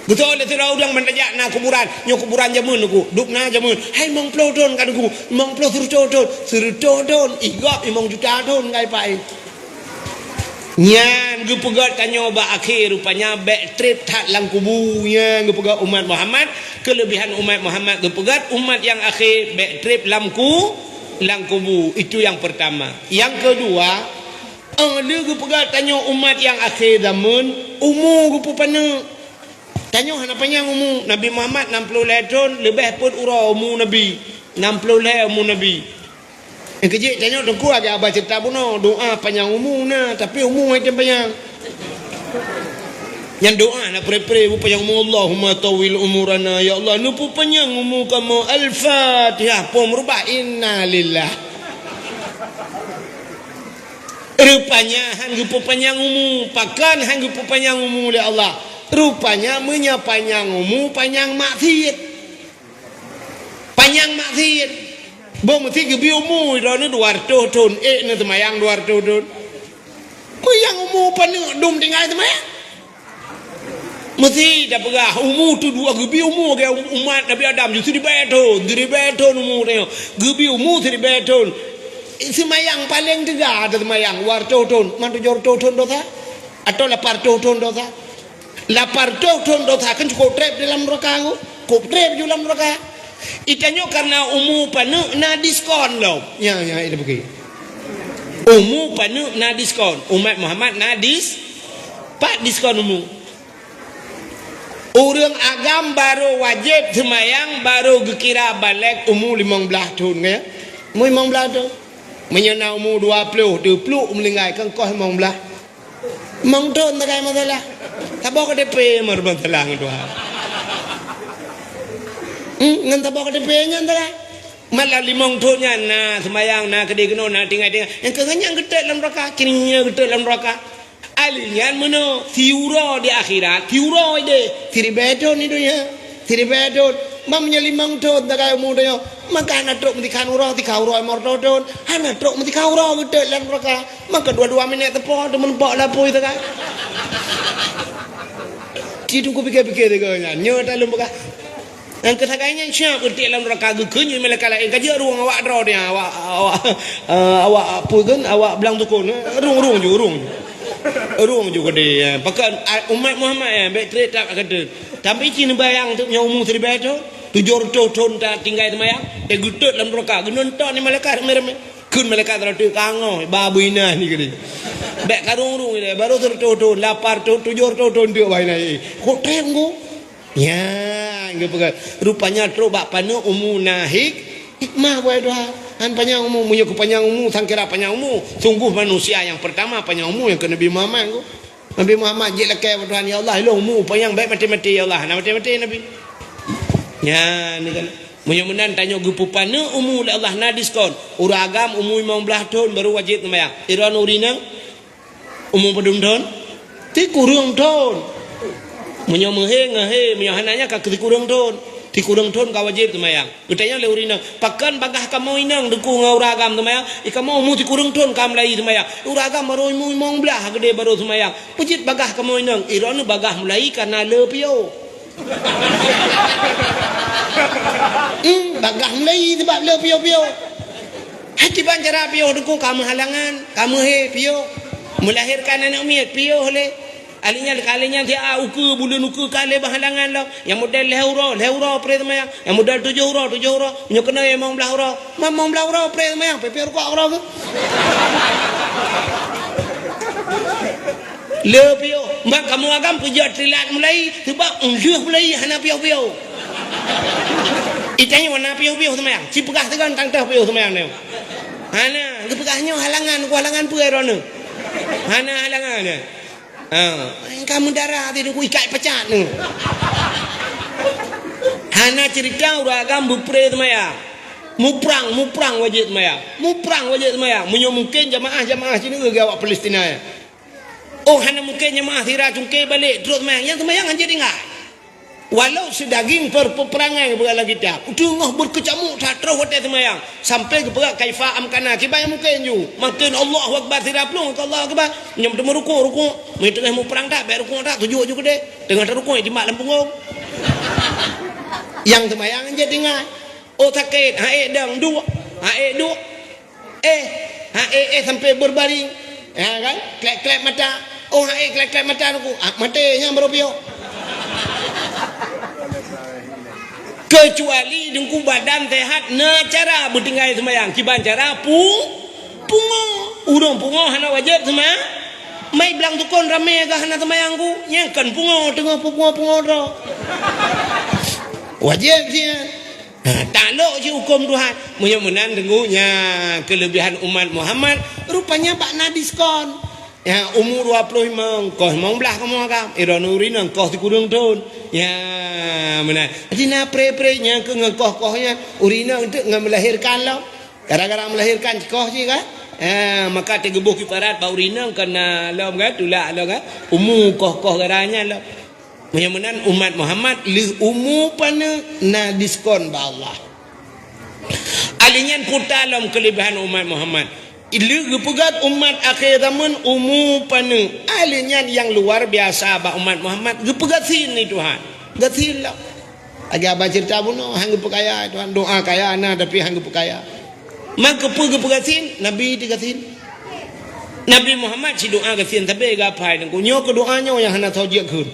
Betul le tira udang mentajak na kuburan. Nyo kuburan jamun aku. Dukna jamun. Hai mong plodon kan aku. Mong plo surutodon. Igap 5 juta ton kai pai. Nyan gu pegat tanyo ba akhir rupanya back trip tak lang kubunya gu pegat umat Muhammad kelebihan umat Muhammad gu pegat umat yang akhir back trip lang kubu itu yang pertama. Yang kedua dia gu pegat tanyo umat yang akhir zaman umur gu pupana tanyo hana panjang umur Nabi Muhammad 60 tahun lebih pun urau umur Nabi 60 umur Nabi. Yang kecil tanya dengku agak abah cerita pun doa panjang umur na tapi umur itu panjang. Yang doa nak pray-pray panjang umur Allahumma tawil umurana ya Allah nu panjang umur kamu al-Fatihah pun merubah innalillah. Rupanya hanggu panjang umur pakan hanggu panjang umur oleh Allah. Rupanya panjang umur panjang maksiat. Panjang maksiat. Bom mesti gebi umur dah ni 200 tahun. Ni temayang 200 tahun. Panjang umur panjang dum tinggal temayang. Mesti dah perah umur tu dua gebi umur ke umat Nabi Adam justru di beton umur dia gebi umur di beton semayang paling tiga ada semayang war ton mantu jor ton dosa atau lapar ton dosa lapar ton dosa kan cukup trap dalam neraka cukup trap dalam neraka itanyo karena umur panu na diskon lo ya itu begini umur panu na diskon umat Muhammad na pak diskon umur. Orang agam baru wajib semayang baru kira balik umur 15 tahun ya. Umur 15 tahun. Menyana umur 20, 20 melingkai kan kau 15. Mang tahun tak ada masalah. Tak bawa ke DP masalah itu. Ngan tak bawa ke DP nya tak. Malah 5 tahunnya nah semayang nah kedai kena nah tinggal. Yang kenyang getek dalam neraka, kininya getek dalam neraka. Alian mana tiura di akhirat tiura ide tiribeton itu ya tiribeton mamnya 5 tahun tak kaya umur dia maka anak truk mesti kanura ti kaura mortodon anak truk mesti kaura gede lan mereka maka 22 minit tepo temen pok lapo itu kan tidu ku pikir-pikir dia nyo dalam bekas yang kesagainya siap gede lan mereka gegenyu melaka lain kaji ruang awak draw dia awak pugan awak belang tukun rung juga dia pakai umat Muhammad ya baik tak kata tapi cina bayang tu yang umur seribu tahun 7 tahun tak tinggal itu mayang dia gudut dalam neraka genonton ni malaikat merem kun malaikat terlalu kango babu ina ni kali baik karung dia baru 7 tahun 8 tahun 7 tahun dia bayi ni kok tengok ya enggak pakai rupanya teruk bak panu umur nahik hikmah buat doa kan panjang umur punya kepanjang umur sangkira panjang umur sungguh manusia yang pertama panjang umur yang ke Nabi Muhammad tu Nabi Muhammad je lekai Tuhan ya Allah lo umur panjang baik mati-mati ya Allah nak mati-mati Nabi ya ni kan mudah-mudahan tanya gupupan ni umur Allah na diskon uragam umur 15 tahun baru wajib sembahyang iran urina umur pedum tahun ti kurang tahun munyo mehe munyo hananya ka kurang tahun ti kurang tahun ka wajib sembahyang utanya le urina pakan bagah kamu inang deku ngauragam sembahyang ikamu umur ti kurang tahun kam lai sembahyang uragam baru umur 15 gede baru sembahyang pujit bagah kamu inang iran bagah mulai karena le pio bagah mulai sebab le pio hati banjara pio deku kamu halangan kamu he pio melahirkan anak miat pio oleh alinya dia uku bulan uku kali berhalangan lah yang model lehuro pre semayang yang model 7 euro punya kena yang 15 euro 15 euro pre semayang pepe rokok euro ke lebih mbak kamu agam kerja trilat mulai sebab unjuh mulai hana piau itanya warna piau semayang si pegah tegan tangtah piau semayang ni hana kepegahnya halangan puerone hana halangan kamu darah tu ku ikat pecat tu hana cerita uragam bupre semaya muprang wajib semaya mungkin jamaah sini ke awak Palestina ya oh hana mungkin jamaah tira cungke balik terus semaya yang semaya anjir tinggal walau sedaging perperangan berala kita tengah berkecamuk tak terus hotel semayang sampai ke perak kaifa amkana kibaya mungkin ju makin Allahu akbar tira plung ke Allah akbar nyam temu rukuk mai tengah mu perang tak bayar rukuk tak tujuh juga deh tengah rukuk di mak lempung yang semayang je tinggal oh sakit hae dang dua hae sampai berbaring ya kan klek mata oh hae klek mata aku matanya baru pio kecuali dengku badan sehat na cara bertinggal semayang kiban cara pungo urang pungo hana wajib semayang mai bilang tukon rame gah hana semayang ku nyangkan pungo tengah pungo ro wajib dia tak lo je hukum Tuhan mudah-mudahan dengunya kelebihan umat Muhammad rupanya pak na diskon ya umur 25 kau 15 kamu agam iran urina kau kurang tahun ya mana jadi pre-nya ke ngkoh-kohnya urina untuk melahirkan lo gara-gara melahirkan koh je kan maka tegebuh kiparat bau urina kena lo kan tulak lo kan umur koh garanya lo mudah-mudahan umat Muhammad li umur pana na diskon ba Allah alinyan putalom kelebihan umat Muhammad Ilu pegat umat akhir zaman pana alinya yang luar biasa ba umat Muhammad gepegat sini Tuhan gatil agak baca cerita buno hang gepekaya Tuhan doa kaya ana tapi hang gepekaya maka gepegat sin Nabi digatin Nabi Muhammad si doa gatin tapi gapai dengku nyo ke doanya yang hana tahu dia kun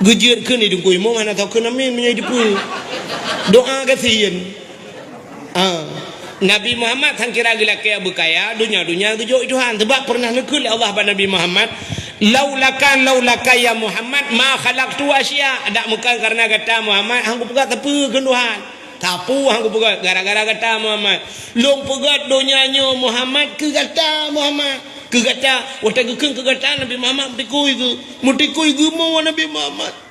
gejir kun ni dengku mo hana tahu kun amin menjadi pu doa gatin Nabi Muhammad hang kira gila kaya bekaya dunia tujuh Tuhan sebab pernah nekul Allah pada Nabi Muhammad laulaka ya Muhammad ma khalaqtu asya ada muka karena kata Muhammad hang pegat tepu ke Tuhan tapu hang pegat gara-gara kata Muhammad long pegat dunianya Muhammad ke kata Muhammad ke kata wata gekeng ke kata Nabi Muhammad mutikui ke mau Nabi Muhammad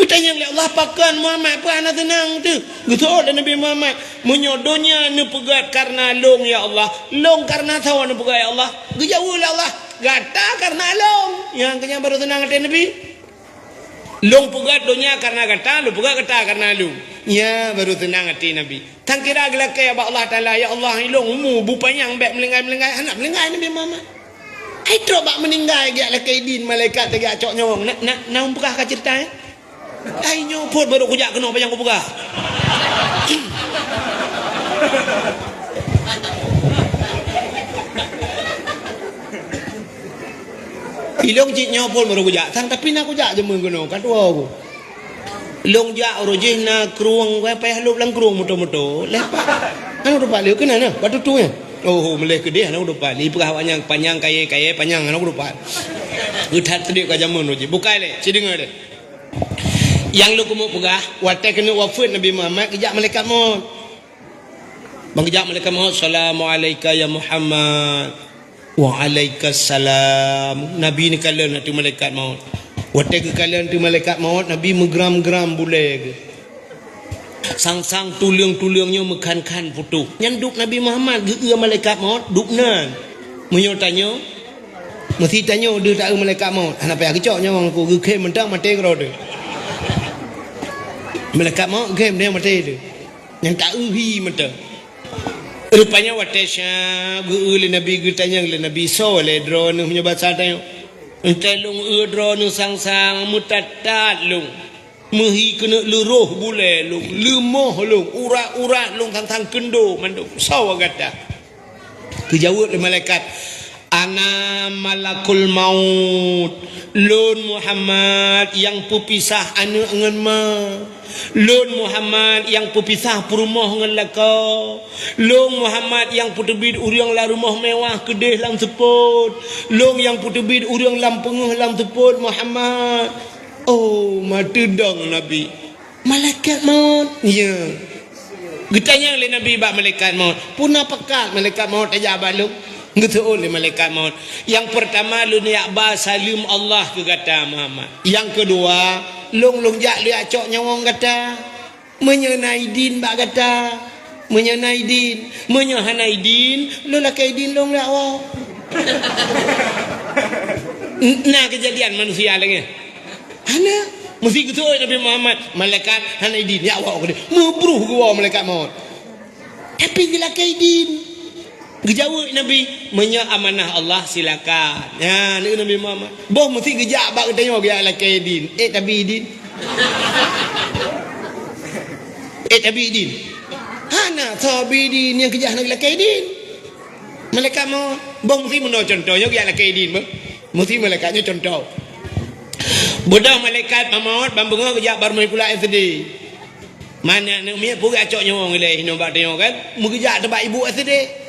tanya oleh Allah pakan Muhammad apa anak tenang tu betul Nabi Muhammad menyodonya ni pegat karena long ya Allah long karena tahu ni pegat ya Allah gejauh lah Allah gata karena long yang kenyang baru tenang kata Nabi long pegat donya karena gata lu pegat gata karena long ya baru tenang hati Nabi tang kira gelak ya Allah Ta'ala ya Allah long mu bupanya bek melenggai anak melenggai Nabi Muhammad ai tro bak meninggal gak lakai din malaikat tegak cok nyawang nak buka ka cerita ai nyopot baru kujak kena apa yang kau buka ilong cik nyopot baru kujak tang tapi nak kujak je mun kena kat dua aku long jak rojih na kruang kau payah lu lang kruang moto lepak anu rupa liu kena na batu tu ya oh meleh ke dia anu rupa li pegah panjang kaya panjang anu rupa udat tadi ka jamun rojih bukai le ci dengar le yang lu kemu pegah watai kena wafat Nabi Muhammad kejak malaikat maut bang kejak malaikat maut assalamualaikum ya Muhammad waalaikumsalam Nabi ni kala nak tu malaikat maut watai ke kala tu malaikat maut Nabi megram-gram boleh ke sang-sang tuliang-tuliangnya mekan-kan putu nyanduk Nabi Muhammad ge malaikat maut duknan menyo tanya mesti tanya dia tak malaikat maut anak payah kecok nyawang ku ge kem mentang mati kro de malaikat maut game dia mati tu yang tak uhi mata rupanya watesha geul Nabi gutanya le Nabi soleh drone punya bahasa tanya entelung drone sang-sang mutatat lung mehi kena luruh bule lung lemoh lung urat-urat lung tang kendo manduk sawa gata kejawab le malaikat ana malakul maut lun Muhammad yang pepisah anu dengan ma lun Muhammad yang pepisah perumah dengan laka lun Muhammad yang putebid uriang la rumah mewah kedeh lang seput lun yang putebid uriang lam penguh lam seput Muhammad oh mati dong Nabi malaikat maut ya getanya oleh Nabi bak malaikat maut punah pekat malaikat maut aja baluk betul oleh malaikat maut yang pertama lu niat ba salim Allah ke kata Muhammad yang kedua long jak lu acok nyawang kata menyenai din bak kata menyenai din menyehanai din lu lakai din long lawa nah kejadian manusia lagi hana mesti betul Nabi Muhammad malaikat hanai din ya awak ke dia mebruh gua malaikat maut tapi lakai din gejawab Nabi menya amanah Allah silakan ya ni Nabi Muhammad boh mesti gejak bak tanya dia lakai din tapi din tapi din hana tabi din yang kejah nak lakai din malaikat mau boh mesti meno contohnya dia lakai din mesti malaikatnya contoh bodoh malaikat maut bambungo kejak bar mai pula SD mana nak mi pura acok nyawang le hino bak tanya kan mu kejak tebak ibu SD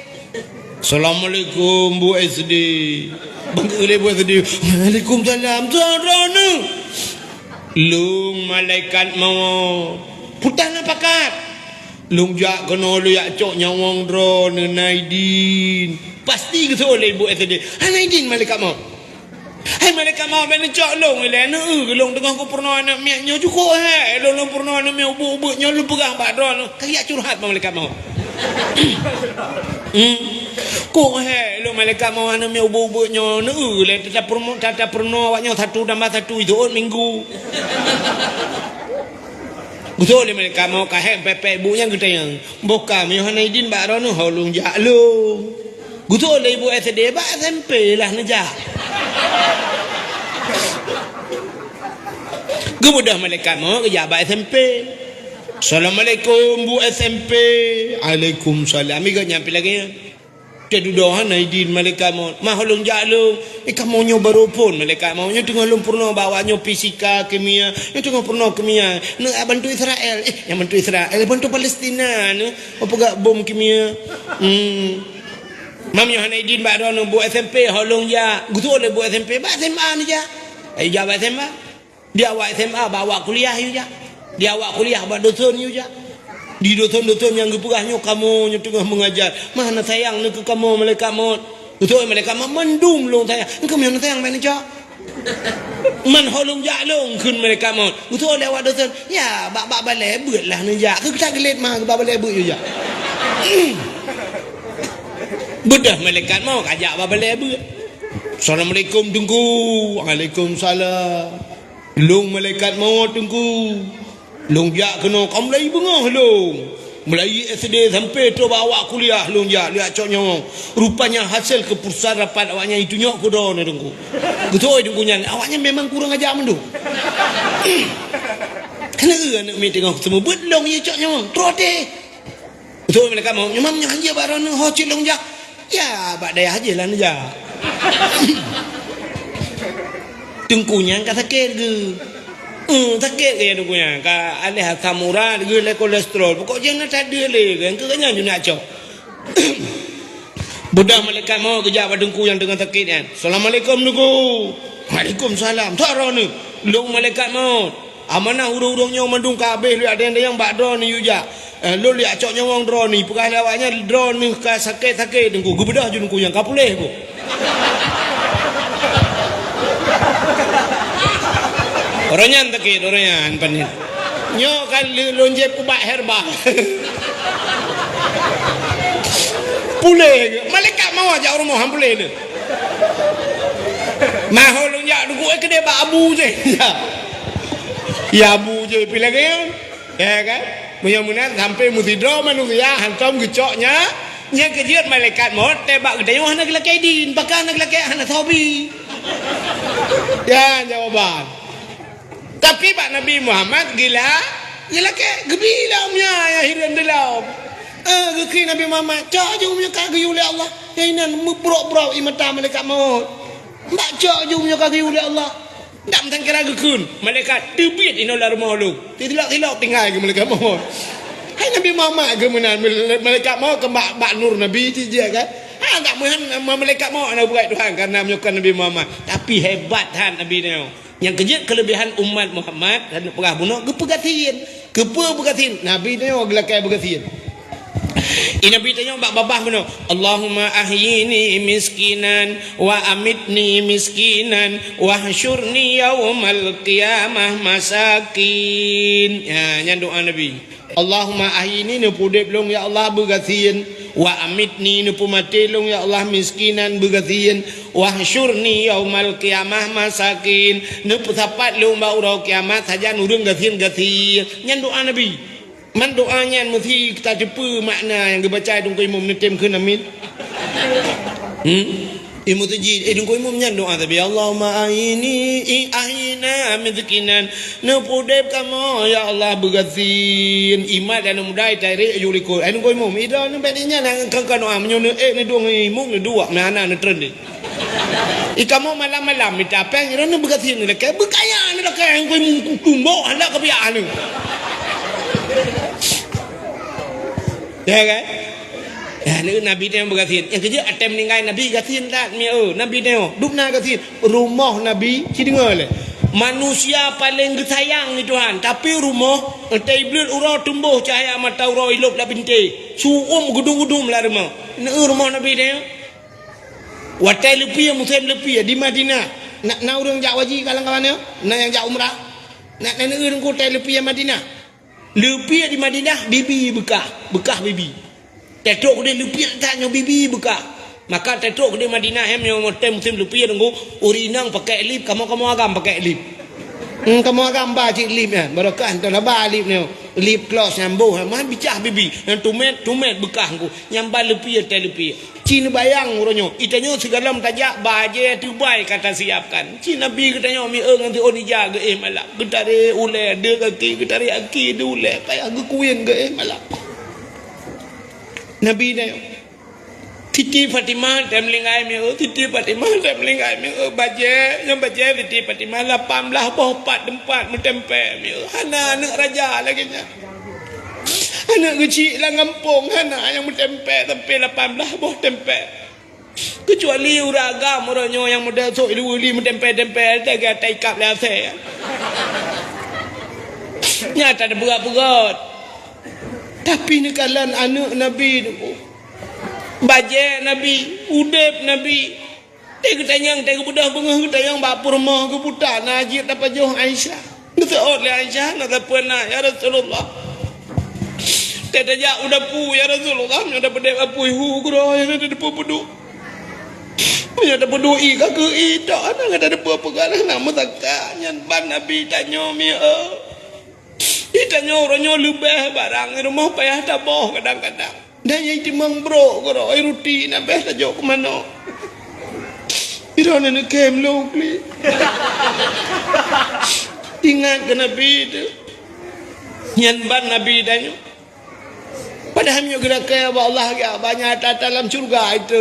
Assalamualaikum Bu SD. Bangga Bu SD. Waalaikumsalam. Sarana. Lung malaikat mau. Putang apa kat? Lung jak kena lu yak cok nyawang drone Naidin. Pasti ke oleh Bu SD. Ha Naidin malaikat mau. Hai malaikat mau ben cok long le nu long tengah ko pernah anak miak nyo cukup he. Long pernah anak miak ubu-ubu nyo lu pegang bak drone. Kayak curhat malaikat mau. Kok he lu malaikat mau ana mi ubu-ubu nyo nu le tata perno awaknya satu tambah satu itu minggu Betul mereka mau kahek pepe ibunya kita yang buka Yohanaidin Mbak Rono holung jaklung. Betul ibu SD Mbak SMP lah nejak. Kemudian mereka mau kerja Mbak SMP. Assalamualaikum Bu SMP. Waalaikumsalam. Amiga nyampe lagi ya. Jadi doa Naidin mereka mau maholong jaklung. Kamu nyoba rupun mereka mau nya tengah lumpurno bawanya fisika kimia, yang tengah purno kimia. Nak bantu Israel, yang bantu Israel, bantu Palestina, apa gak bom kimia. Mam Yohanaidin Mbak Rono Bu SMP holong ya. Gutu oleh Bu SMP, Mbak SMA ni ja. Jawab SMA. Dia awak SMA bawa kuliah you ja. Dia awak kuliah buat dosen you ja. Di dosen-dosen yang gepurahnya kamu yang tengah mengajar. Mana sayang nak ke kamu malaikat maut. Betul malaikat maut mendum long sayang. Engkau yang sayang mana cak? Man holong jaklong kun malaikat maut. Betul lewat dosen. Ya bak balai beutlah ni jak. Ke tak gelet mah bak balai beut je jak. Bedah malaikat maut ajak bak balai beut. Assalamualaikum tunggu. Waalaikumsalam. Long malaikat maut tunggu. Long jak kena kamu lagi bengah long. Mulai SD sampai tu bawa kuliah long jak lihat coknya. Rupanya hasil keputusan rapat awaknya itu nyok kudo ni tunggu. Betul tunggunya awaknya memang kurang ajar mendu. Kenapa nak meet tengok semua belong ye coknya. Trote. Betul mereka mau nyamnya hanja baran ho cilong jak. Ya bak daya haji lah ni jak. Tungkunya kata sakit ke? Sakit ke tungkunya? Ka alih asam urat ke le kolesterol. Pokoknya nak tak ada le kan. Kerana je nak cok. Budak malaikat mau kerja pada tungku yang tengah sakit kan. Assalamualaikum tungku. Waalaikumsalam. Tara ni. Long malaikat mau. Amanah urung-urungnya mandung kabeh lihat ada yang bak drone ni juga. Lo lihat coknya wong drone ni. Pekah lawaknya drone ni ka sakit-sakit tungku. Gebedah je tungku yang kapuleh ko. Orangnya sakit, orangnya panik. Nyo kan lonjep ubat herbal. Pulih, malaikat mau ajak rumah hang pulih ni. Mahol lonjak dugu kedai bak abu je. Ya abu je pilih kan? Ya kan? Mudah-mudahan sampai mutidra manusia hantam gecoknya. Yang kejiat malaikat mau tebak kedai wah nak lelaki din, bakal nak lelaki anak thobi. Ya jawaban. Tapi Pak Nabi Muhammad gila ke gebila umnya ya hiran dalam. Geki Nabi Muhammad cak je umnya kaki oleh Allah. Ya inan mubrok-brok imata malaikat maut. Nak cak je umnya kaki oleh Allah. Tak mentang kira gekun malaikat tebit inolah rumah lu. Tidak tinggal ke malaikat maut. Hai Nabi Muhammad ke menan malaikat maut ke bak nur Nabi je kan. Tak malaikat maut nak buat Tuhan karena menyukai Nabi Muhammad. Tapi hebat han Nabi ni. Yang kejut kelebihan umat Muhammad dan perah bunuh kepegatin Nabi tanya gelakai begatin. Nabi tanya bak babah bunuh Allahumma ahyini miskinan wa amitni miskinan wa hasyurni yaumal qiyamah masakin. Ya nya doa Nabi. Allahumma ahyini nu pudip long ya Allah begatin wa amitni nu pumati long ya Allah miskinan begatin wa hasyurni yaumal qiyamah masakin nu putapat long ba urau kiamat saja nurung gatin nyan doa Nabi man doanya mesti kita cepu makna yang dibaca dong ko imam netem keun amin. Imu tajid dong ko imam nyan doa tapi Allahumma ahina miskinan nu pudip kamu ya Allah begatin imat dan mudai tarik yuliko dong ko imam ida nu bedinya nang kan doa menyono ni dong imam ni dua mana ni trend ni ikamu malam-malam minta apa yang ni begatin ni ke bekaya ni ke yang ko tumbok hendak ke biak ni. Ya kan? Ya ni Nabi dia bergatin. Yang kerja atem ninggai Nabi gatin tak mi Nabi dia dukna gatin. Rumah Nabi ci dengar le. Manusia paling sayang ni Tuhan, tapi rumah entai iblis urau tumbuh cahaya mata urau ilop la binti. Suum gedung-gedung lah rumah. Ni rumah Nabi dia. Watai lepi muslim lepi di Madinah. Nak urang jak waji kalang-kalan nak yang jak umrah. Nak urang ko tai lepi Madinah. Lepi di Madinah bibi bekah bibi. Tetok dia lepi tanya bibi bekah. Maka tetok dia Madinah yang motem musim lepi tunggu urinang pakai lip kamu agam pakai lip. Kamu gambar cik lip ya, barakah tu lah balik ni, lip close nyambuh, mah bicah bibi, yang tumet bekah ku, nyambal lepi lepi. Cina bayang uronyo, itanyo segala tajak baje tubai kata siapkan. Cina bi katanya mi nanti oni jaga malah, getare ule de kaki, getare aki de ule, payah ge kuyen ge malah. Nabi dah Titi Fatimah temlingai mi Titi Fatimah temlingai mi baje yang baje Titi Fatimah 18 boh 4 tempat mentempe mi hana anak raja lagi nya anak kecil lah kampung hana yang mentempe tempe 18 boh tempe kecuali uragam orangnya yang modal sok ili mentempe-tempe tega taikap lah saya nyata ada berat-berat tapi ni kalan anak Nabi tu baje Nabi, udep Nabi. Tega tanyang, tega budak bengah ke tanyang bapur mah ke budak najib dapat jauh Aisyah. Ngeteot le Aisyah nak apa nak ya Rasulullah. Tega jak udah pu ya Rasulullah, nya dapat dep apu hu gro yang ada depa peduk. Nya dapat doi ka ke i dak ana ada depa pegalah nama takak nyan ban Nabi tanyo mi Itanyo ronyo lebih barang rumah payah taboh kadang-kadang. Dan yang timang bro koro ai ruti na beh ta jok mano irone ne kem lo kli ingat ke Nabi itu nyan ban Nabi danyo padahal nyo gerak ke Allah ya banyak dalam surga itu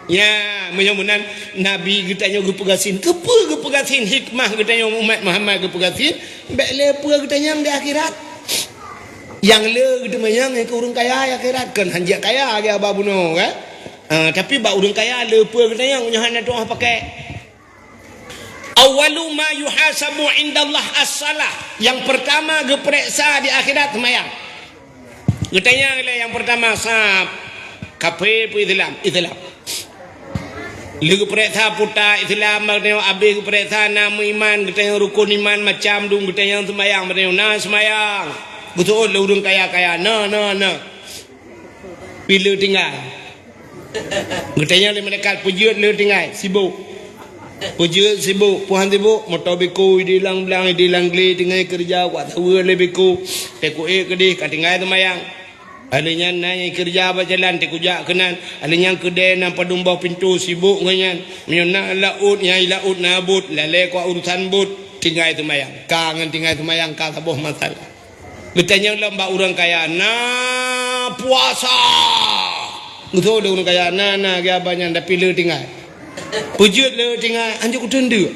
ya menyamunan Nabi kita nyo gepegasin gepegasin hikmah kita nyo umat Muhammad gepegasin bek lepa kita nyang di akhirat yang le gitu mayang ke urang kaya akhirat kan hanjak kaya ke babuno kan tapi ba urang kaya lepa kita yang nyohan doa pakai awalu ma yuhasabu indallah as-salah yang pertama geperiksa di akhirat mayang getanya yang pertama sab kape pu Islam lagi periksa puta Islam maknanya habis periksa nama iman getanya rukun iman macam dung getanya semayang maknanya semayang betul urang kaya-kaya na bila tinggal getanya le malaikat pujud le tinggal sibuk puhan sibuk motor beko dilang belang dilang gle tinggal kerja buat tahu le beko teko kedih katinggal semayang alinya nanya kerja berjalan tekujak kenan alinya kedai nampak dumbau pintu sibuk nganyan menyona laut nyai laut nabut lale ko urusan but tinggal semayang kangen tinggal semayang ka sabuh masalah bertanya lamba orang kaya na puasa betul ada orang kaya na dia banyak tapi le tinggal pujud le tinggal anjuk tenda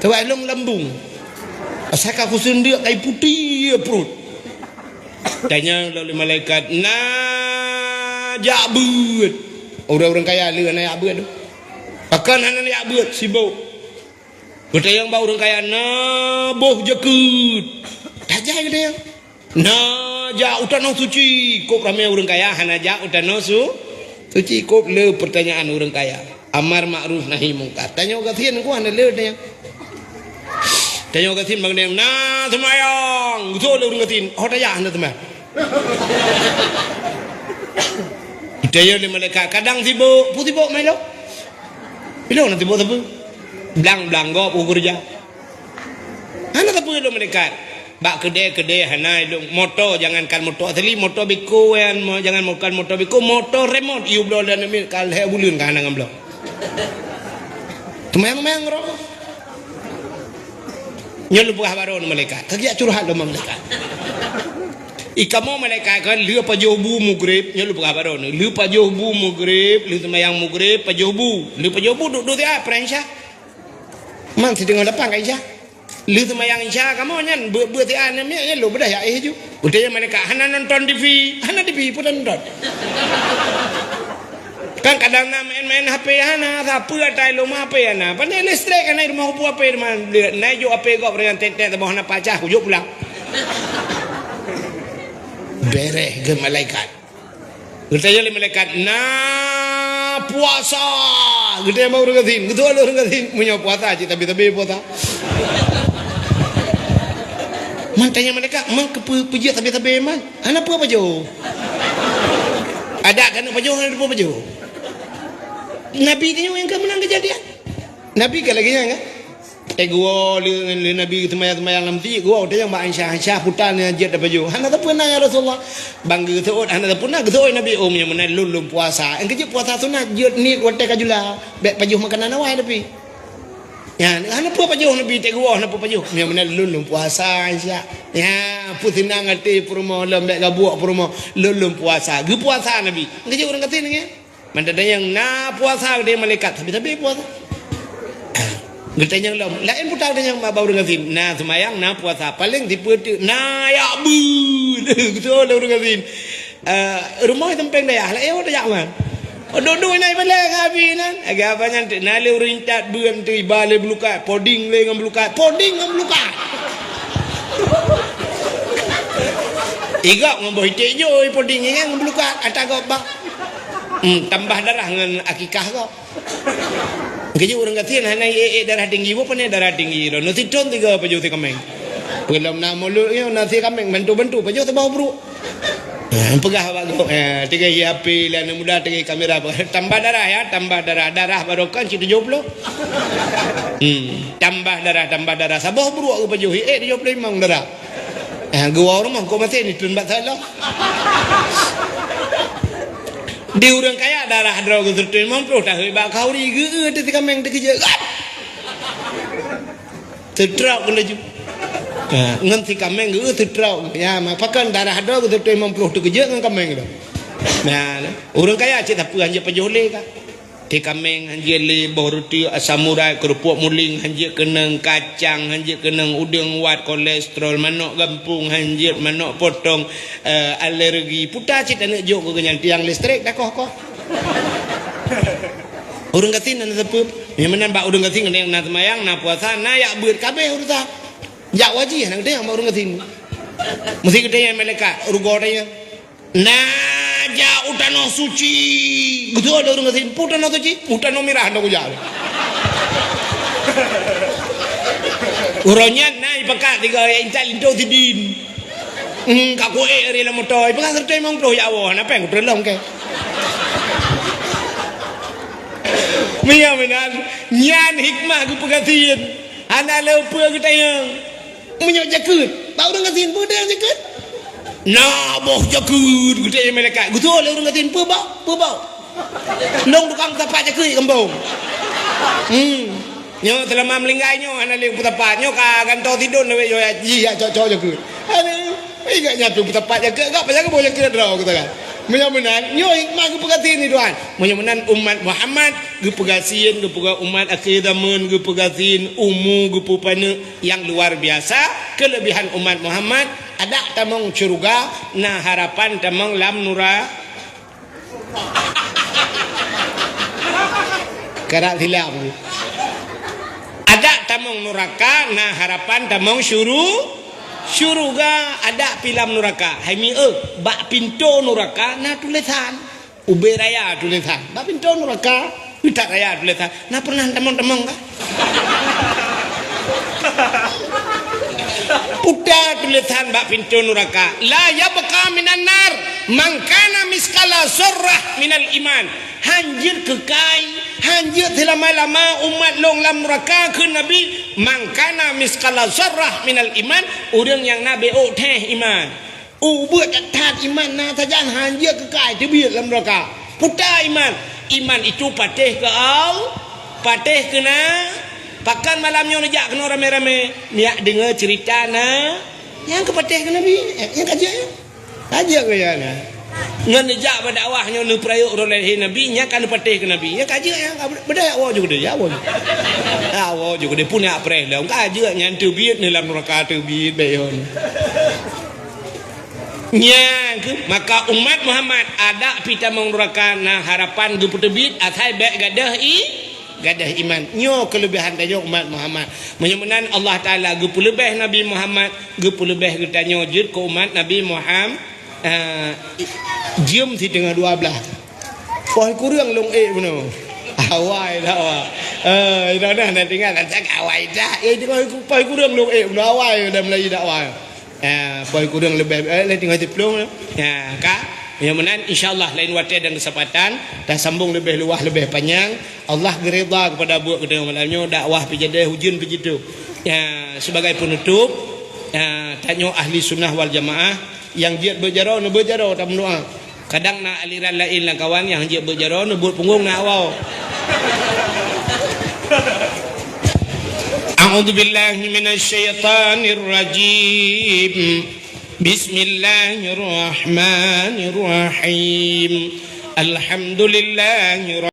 tawai long lambung asaka ku sendak kai putih perut tanya oleh malaikat na jabut orang-orang kaya le na jabut tu akan hana jabut sibuk bertanya ba orang kaya na boh jekut tajai dia na ja utano suci kop ramai orang kaya hana ja utano suci kop le pertanyaan orang kaya amar ma'ruf nahi mungkar tanya gathien ku hana le dia tanya gathien bang na semayang betul le orang gathien hota ya hana teman tanya le malaikat kadang sibuk sibuk mai lo bilo nanti sibuk blang go kerja hana tapi lo malaikat bak kedai hanai dong motor jangankan motor asli motor beko yang jangan makan motor beko motor remote you blow dan ambil kal he bulun kan ngam blow temayang ro nyol buah baron malaikat kagia curhat lo malaikat ikamo malaikat kan liu pajobu mugrib nyol buah baron liu pajobu mugrib liu temayang mugrib pajobu duduk dia prensha man sedang depan kaisah lu semayang Isya kamu nyan bertian ni lu bedah ya ju udah mereka hana nonton TV pun nonton kan kadang main HP hana apa tai lu mah HP hana pandai listrik kan rumah pu HP man naik jo HP kok dengan tet bawah hana pacah hujung pulang bereh ke malaikat bertanya le malaikat na puasa gede mau orang gatin betul orang gatin punya puasa tapi puasa man tanya mereka man kepuji tapi man ana apa jo ada kan apa jo apa jo Nabi tanya yang menang kejadian Nabi kan lagi enggak gua le nabi temayang lam ti gua dia yang ba Aisyah putana jet da baju hana ta pernah ya Rasulullah bangga tu hana ta pernah tu nabi nya menan lulum puasa engke puasa sunat jet ni kote kajula bek baju makanan awai tapi ya hana apa baju nabi te gua hana apa baju nya menan lulum puasa Aisyah ya putina ngati purmo lembek gabuak purmo lulum puasa ge puasa nabi engke orang kata ni mandada yang na puasa dia malaikat tapi puasa Gertanya lom, lain putar dengan bau dengan sin. Nah semayang, nah puasa paling tipe nah ya bun, gitu lah dengan sin. Rumah tempeng dah ya, lah ya udah jangan. Dua naik balik habis nan. Agak banyak nak le rintat buan tu balik belukat, poding le ngam belukat, Igak ngam boh hitik joi poding ngam belukat, atas kau bak. Tambah darah dengan akikah kau. Kerja orang kata hana darah tinggi apa ni darah tinggi ro nasi ton tiga paju ti kameng belum nama lu yo nasi kameng bantu paju tu bau bro pegah bago tiga HP lah mudah tiga kamera tambah darah barokan situ 70 tambah darah sabah bro aku paju 75 darah gua orang kau mati ni tun bat salah di orang kaya darah draw guturtuin mampu dah hebak kau ni ge tu kameng tu kerja tertrau kelaju ngan si kameng ge tertrau ya mapakan darah draw guturtuin mampu tu kerja ngan kameng tu nah orang kaya cik tak apa hanya pejole ka ti kameng hanya le boruti samurai kerupuk muling hanya kenang kacang hanya kenang udang wat kolesterol manok gampung hanya manok potong alergi putar cik nak jok ke kenyang tiang listrik dah koh orang katin nak sepep yang mana bak orang katin yang nak semayang nak puasa nak yak beut kabeh urusan yak wajib nak dia orang katin mesti kita yang malaikat rugo dia nah ja utano suci gitu ada orang katin putano suci putano mirah nak ujar uronya naik pekat tiga incal indo tidin kaku eri la motoy pekat serta emang pro ya Allah napa yang terlong ke Mia menan nyan hikmah ku pegatin ana leupeung kita yang menyok jakut tahu orang katin pun dia jakut nah boh jakut gede mereka gitu oleh orang katin pebau nong tukang tapak jakut kembung nyo telah melinggai nyo ana le tapak nyo ka ganto tidur le yo ji ya cocok jakut aduh ingat nyatu tapak jakut enggak pasal boh jakut draw kita kan menan nyo hikmah ku pegatin ni tuan menan umat Muhammad gu pegasin gu pega umat akhir zaman gu pegasin gu pupana yang luar biasa kelebihan umat Muhammad ada tamong surga nah harapan tamong lam nura karak hilap ada tamong neraka nah harapan tamong syuruga ada pilam neraka hai mi bak pintu neraka nah tulisan ube raya tulisan bak pintu neraka pitak raya tulisan nah pernah temong-temong kah putar tulisan bak pintu neraka la yabqa minan nar man kana miskala zarrah minal iman hanjir kekai hanjir selama-lama umat long lam neraka ke nabi man kana miskala zarrah minal iman orang yang nabi teh iman buat tat iman nah sajan hanjir kekai tebiat lam neraka putar iman itu patih ke au patih kena pakan malamnya nejak kena rame-rame niak dengar cerita na yang kepatih ke nabi yang kaji ke ya na ngan nejak berdakwahnya nu prayuk oleh nabi nya kan patih ke nabi yang kaji yang beda awak juga dia awak juga dia punya preh lah kaji yang terbit dalam neraka terbit bayon nya maka umat Muhammad ada pita neraka nah harapan gu terbit atai baik gadah iman nyo kelebihan tanya umat Muhammad menyemenan Allah Taala gu lebih Nabi Muhammad gu lebih kita nyojud ke umat Nabi Muhammad jam si tengah 12 poh kurang long beno awai dah dah nak tinggal tak awai dah tengah poh kurang long beno awai dah mulai dakwah poh kurang lebih tinggal diplom ya ka Mudah-mudahan insya-Allah lain waktu dan kesempatan dah sambung lebih luas lebih panjang. Allah geredha kepada buat kita malamnya dakwah pijadah hujun begitu. Ya, sebagai penutup tanya ahli sunnah wal jamaah yang giat berjarau nak berjarau tak berdoa. Kadang nak aliran lain lah kawan yang giat berjarau nak buat punggung nak awal. A'udzu billahi minasy syaithanir rajim. Bismillahirrahmanirrahim. Alhamdulillahi